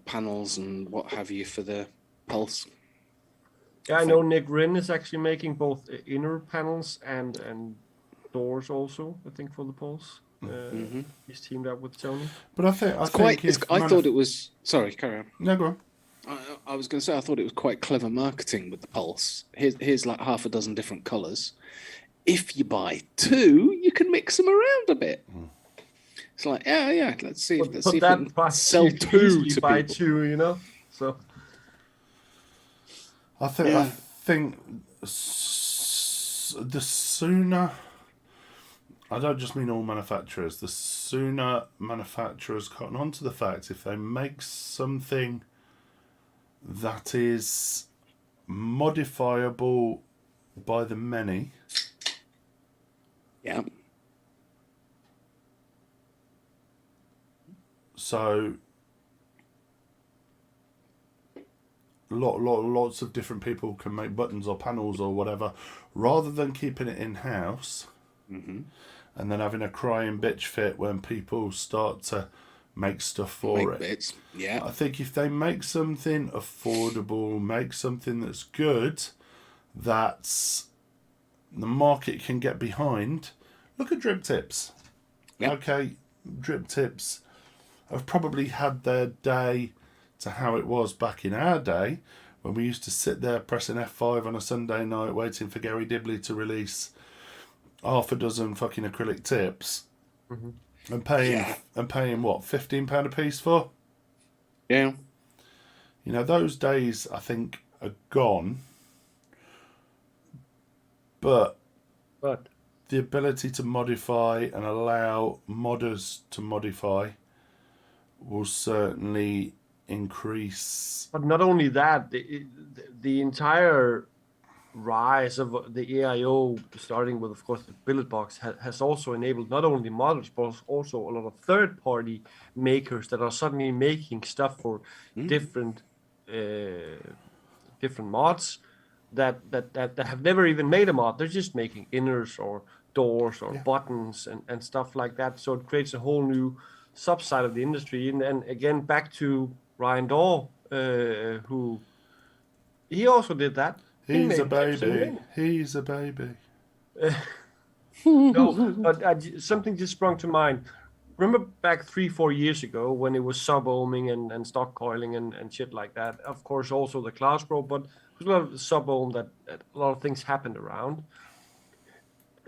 panels and what have you for the Pulse. Yeah, I know Nick Rin is actually making both inner panels and doors also, I think, for the Pulse. He's teamed up with Sony. But I think I thought it was. Sorry, carry on. No, go on. I was going to say I thought it was quite clever marketing with the Pulse. Here's like half a dozen different colours. If you buy two, you can mix them around a bit. It's like, yeah. Let's see if we can sell two to buy people. two, you know. So I think the sooner, I don't just mean all manufacturers, the sooner manufacturers cotton on to the fact, if they make something that is modifiable by the many, Yeah. so lots of different people can make buttons or panels or whatever, rather than keeping it in-house and then having a crying bitch fit when people start to make stuff for it. Bits. Yeah. I think if they make something affordable, make something that's good, that's the market can get behind. Look at drip tips. Yep. Okay, drip tips have probably had their day to how it was back in our day, when we used to sit there pressing F5 on a Sunday night waiting for Gary Dibley to release half a dozen fucking acrylic tips and paying what, £15 a piece for? Yeah. You know, those days I think are gone, but the ability to modify and allow modders to modify will certainly increase. But not only that, the entire rise of the AIO, starting with, of course, the billet box, has also enabled not only modders, but also a lot of third-party makers that are suddenly making stuff for different mods that have never even made a mod. They're just making inners or doors or buttons and stuff like that. So it creates a whole new subside of the industry. And again, back to Ryan Daw, who he also did that. He He's a made vapes and baby. made He's a baby. No, but something just sprung to mind. Remember back 3-4 years ago when it was sub-ohming and stock coiling and shit like that. Of course, also the Klaus Pro, but there was a lot of sub-ohm that a lot of things happened around.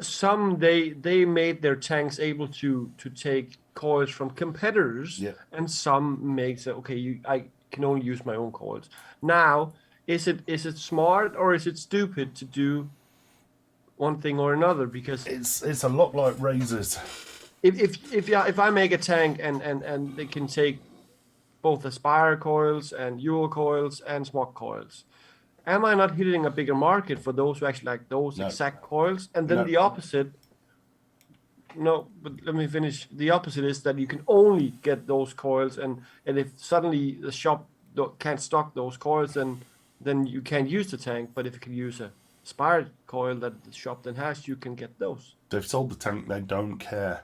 Some they made their tanks able to take coils from competitors, Yeah. and some makes it okay. I can only use my own coils. Now, is it smart or is it stupid to do one thing or another? Because It's a lot like razors. if I make a tank and they can take both Aspire coils and Ural coils and Smog coils, am I not hitting a bigger market for those who actually like those No. exact coils? And then No. the opposite. No, but let me finish. The opposite is that you can only get those coils, and if suddenly the shop can't stock those coils, then you can't use the tank. But if you can use a Aspire coil that the shop then has, you can get those. They've sold the tank, they don't care.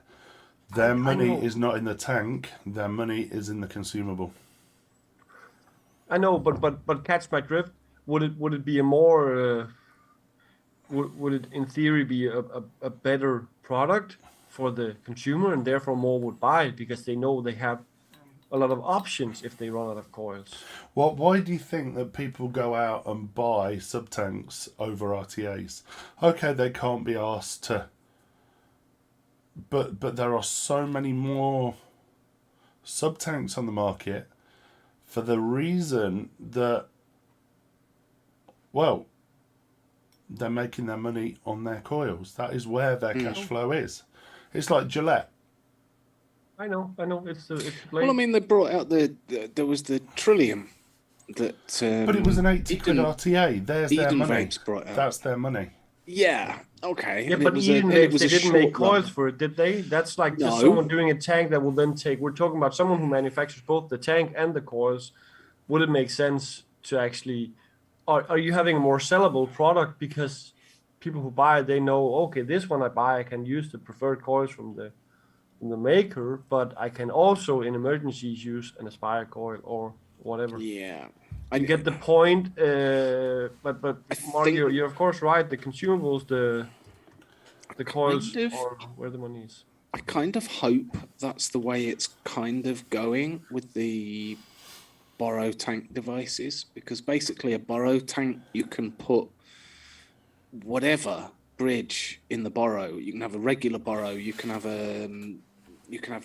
Their money know. is not in the tank, their money is in the consumable. I know, but catch my drift. Would it be a more would it in theory be a better product for the consumer, and therefore more would buy it because they know they have a lot of options if they run out of coils? Well, why do you think that people go out and buy sub-tanks over RTAs? Okay, they can't be asked to, but there are so many more sub-tanks on the market for the reason that, well, they're making their money on their coils. That is where their cash flow is. It's like Gillette. I know. It's Well, I mean, they brought out there was the Trillium that. But it was an 80 quid RTA. There's their Eden money. Vapes brought out. That's their money. Yeah. Okay. yeah, and but Eden it Vapes, was they a didn't make short run. coils for it, did they? That's like just No. someone doing a tank that will then take. We're talking about someone who manufactures both the tank and the coils. Would it make sense to actually? Are you having a more sellable product because people who buy it, they know, okay, this one I buy, I can use the preferred coils from the maker, but I can also in emergencies use an Aspire coil or whatever. Yeah. You get the point, but Mark, think- you're of course right. The consumables, the coils, Kind of. are where the money is. I kind of hope that's the way it's kind of going with the borrow tank devices, because basically a borrow tank, you can put whatever bridge in the borrow. You can have a regular borrow. You can have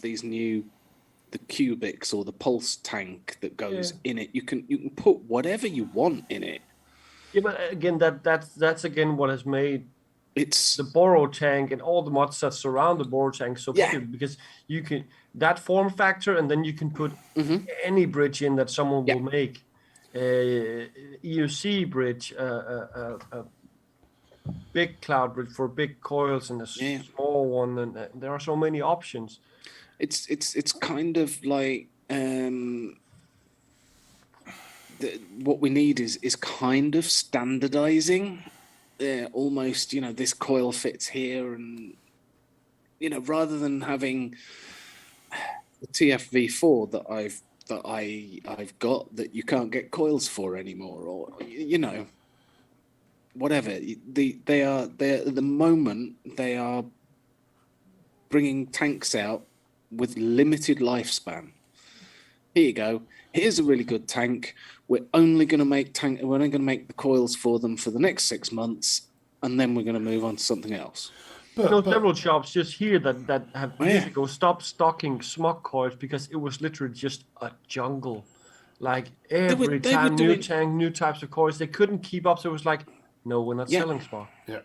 these the cubics or the pulse tank that goes in it. You can put whatever you want in it. Yeah, but again, that's again what has made It's the borrow tank and all the mods that surround the borrow tank so popular, because you can that form factor, and then you can put any bridge in that someone will make. EUC bridge, a big cloud bridge for big coils, and a small one, and there are so many options. It's kind of like what we need is kind of standardizing. Almost, this coil fits here, and rather than having the TFV4 that I've got that you can't get coils for anymore, or whatever. They are at the moment they are bringing tanks out with limited lifespan. Here you go. Here's a really good tank. We're only going to make the coils for them for the next 6 months, and then we're going to move on to something else. But several shops just here that have years ago stopped stocking smog coils because it was literally just a jungle. Like every time, new tank, new types of coils, they couldn't keep up. So it was like, no, we're not selling smog. Yeah.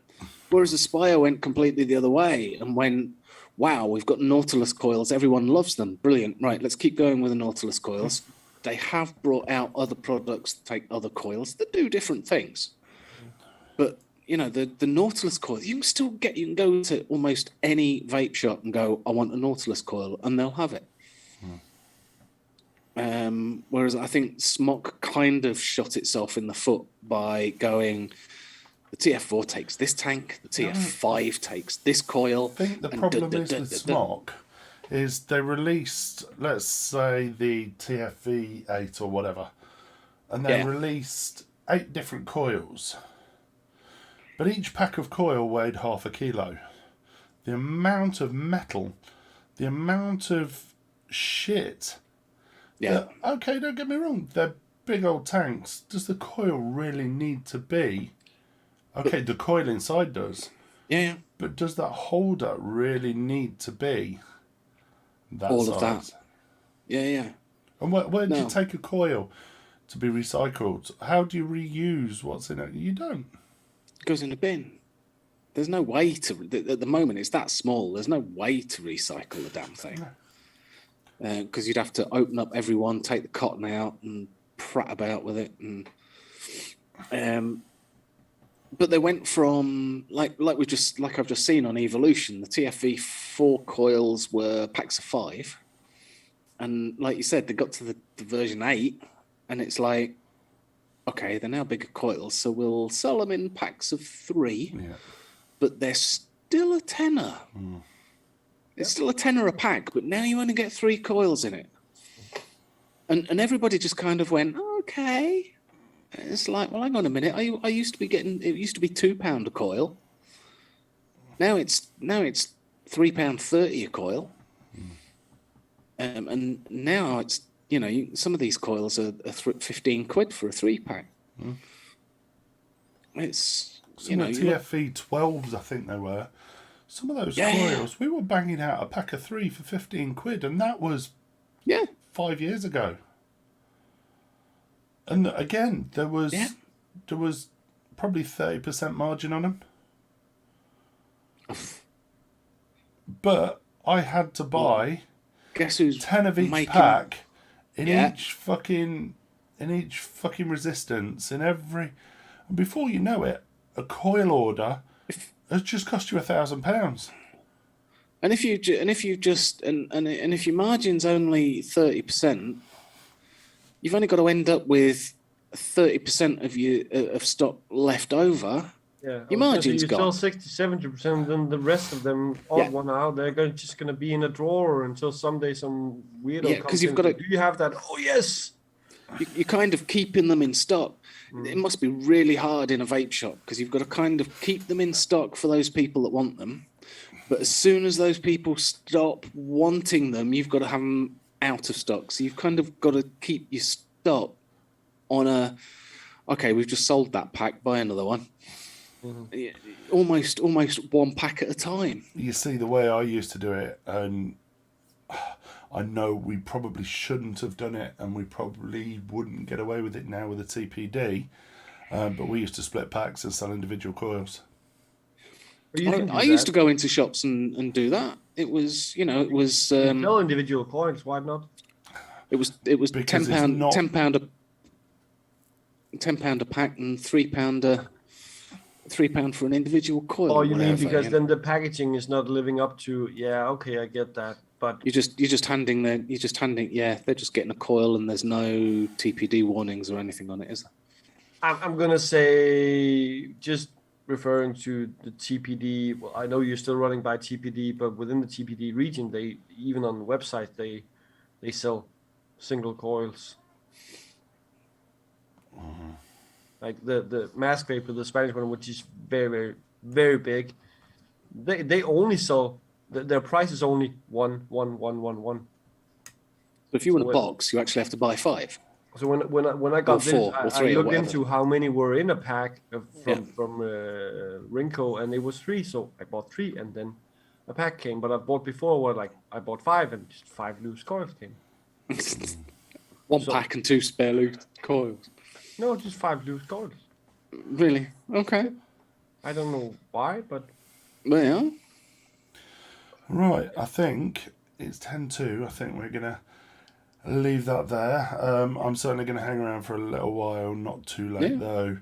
Whereas Aspire went completely the other way and went, wow, we've got Nautilus coils. Everyone loves them. Brilliant. Right, let's keep going with the Nautilus coils. They have brought out other products that take other coils that do different things. But, the Nautilus coil, you can go to almost any vape shop and go, I want a Nautilus coil, and they'll have it. Whereas I think Smok kind of shot itself in the foot by going, the TF4 takes this tank, the TF5 takes this coil. I think the problem is with Smok is they released, let's say, the TFV8 or whatever, and they released 8 different coils. But each pack of coil weighed half a kilo. The amount of metal, the amount of shit. Yeah. Okay, don't get me wrong, they're big old tanks. Does the coil really need to be? Okay, the coil inside does. Yeah. But does that holder really need to be that All size? of that. Yeah. And where do you take a coil to be recycled? How do you reuse what's in it? You don't. It goes in the bin. There's no way to, at the moment, it's that small. There's no way to recycle the damn thing. Because you'd have to open up every one, take the cotton out and prat about with it. And but they went from, like I've just seen on Evolution, the TFV4 coils were packs of 5. And like you said, they got to the version 8, and it's like, okay, they're now bigger coils, so we'll sell them in packs of 3. Yeah. But they're still a tenner. It's still a tenner a pack, but now you only get 3 coils in it. And everybody just kind of went, okay. It's like, well, hang on a minute. I used to be getting, it used to be £2 a coil. Now it's £3.30 a coil. And now it's, some of these coils are 15 quid for a 3-pack. It's, some of the TFV 12s, I think they were. Some of those coils, we were banging out a pack of 3 for 15 quid, and that was 5 years ago. And again, there was probably 30% margin on them. But I had to buy guess who's 10 of each pack in each fucking resistance in every. And before you know it, a coil order has just cost you £1,000. And if your margin's only 30%, you've only got to end up with 30% of stock left over. Yeah, your margin's you gone. sell 60-70%, then the rest of them, odd one out, they're just going to be in a drawer until someday some weirdo comes in. Do you have that? Oh, yes. You're kind of keeping them in stock. It must be really hard in a vape shop because you've got to kind of keep them in stock for those people that want them. But as soon as those people stop wanting them, you've got to have them out of stock. So you've kind of got to keep your stock on okay, we've just sold that pack, buy another one. Almost 1 pack at a time. You see, the way I used to do it, and I know we probably shouldn't have done it, and we probably wouldn't get away with it now with the TPD, but we used to split packs and sell individual coils. I used to go into shops and do that. It was, sell individual coils. Why not? It was £10 a pack and £3 for an individual coil. Oh, you mean because then the packaging is not living up to? Yeah, okay, I get that. But they're just getting a coil and there's no TPD warnings or anything on it, is there? I'm gonna say, just referring to the TPD. Well, I know you're still running by TPD, but within the TPD region, they even on the website they sell single coils. Like the mask vapor, the Spanish one, which is very, very, very big. They only sell their price is only one. So if you want a box, you actually have to buy 5. So when I got or 4 this, or 3 I or looked whatever. into how many were in a pack from Rinco, and it was 3. So I bought 3, and then a pack came. But I bought before where like I bought 5, and just 5 loose coils came. 1 pack and 2 spare loose coils. No, just 5 loose coils. Really? Okay. I don't know why, but Well, yeah. Right, I think it's 10:02. I think we're going to leave that there. I'm certainly going to hang around for a little while, not too late though,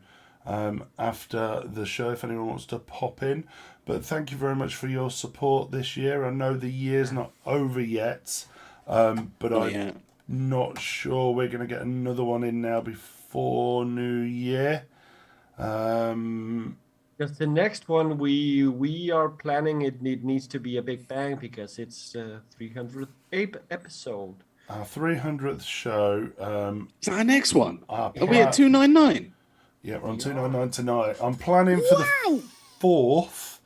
after the show if anyone wants to pop in. But thank you very much for your support this year. I know the year's not over yet, but I'm not sure we're going to get another one in now before New Year. Because the next one we are planning it needs to be a big bang because it's 300th episode. Our 300th show. Is that our next one? Our Are we at 299? Yeah, we're on 299 tonight. I'm planning for the 4th.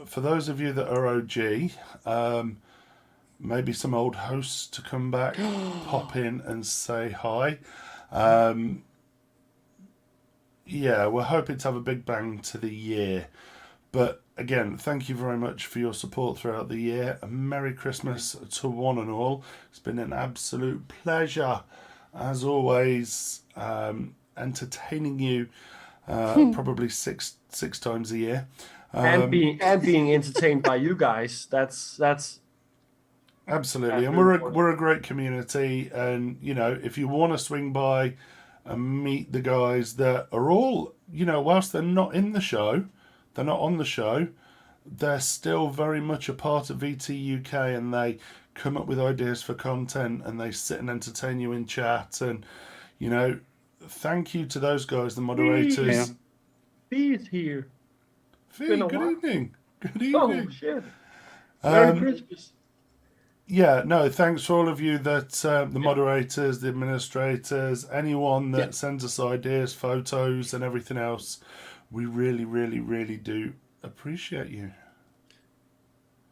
For those of you that are OG, maybe some old hosts to come back, pop in and say hi. Yeah, we're hoping to have a big bang to the year. But again, thank you very much for your support throughout the year. A Merry Christmas to one and all. It's been an absolute pleasure, as always, entertaining you probably six times a year. And being entertained by you guys. That's Absolutely, and we're a great community, and you know, if you want to swing by and meet the guys that are all, you know, whilst they're not in the show, they're not on the show, they're still very much a part of VT UK, and they come up with ideas for content, and they sit and entertain you in chat, and you know, thank you to those guys, the moderators. Fee is here. Fee, good evening. Good Oh evening. shit! Merry Christmas. Yeah, no, thanks for all of you that, the moderators, the administrators, anyone that sends us ideas, photos and everything else. We really, really, really do appreciate you.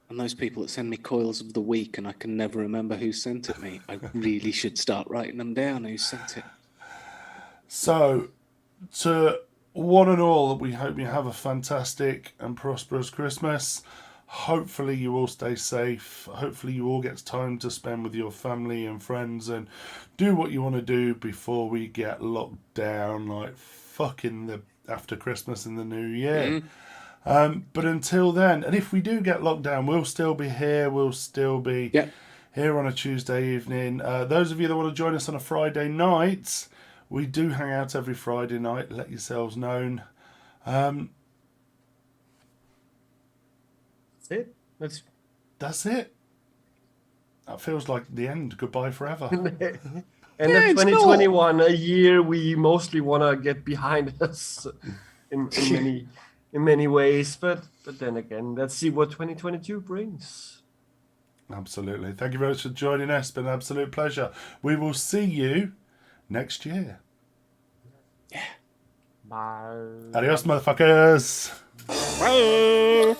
And those people that send me coils of the week and I can never remember who sent it me. I really should start writing them down, who sent it. So, to one and all, we hope you have a fantastic and prosperous Christmas. Hopefully you all stay safe. Hopefully you all get time to spend with your family and friends and do what you want to do before we get locked down like fucking the after Christmas and the New Year. But until then, and if we do get locked down, we'll still be here. We'll still be here on a Tuesday evening. Those of you that want to join us on a Friday night, we do hang out every Friday night. Let yourselves known. That's it. That feels like the end. Goodbye forever. And then 2021, a year we mostly want to get behind us in many ways. But then again, let's see what 2022 brings. Absolutely. Thank you very much for joining us. It's been an absolute pleasure. We will see you next year. Yeah. Bye. Adios, motherfuckers. Bye.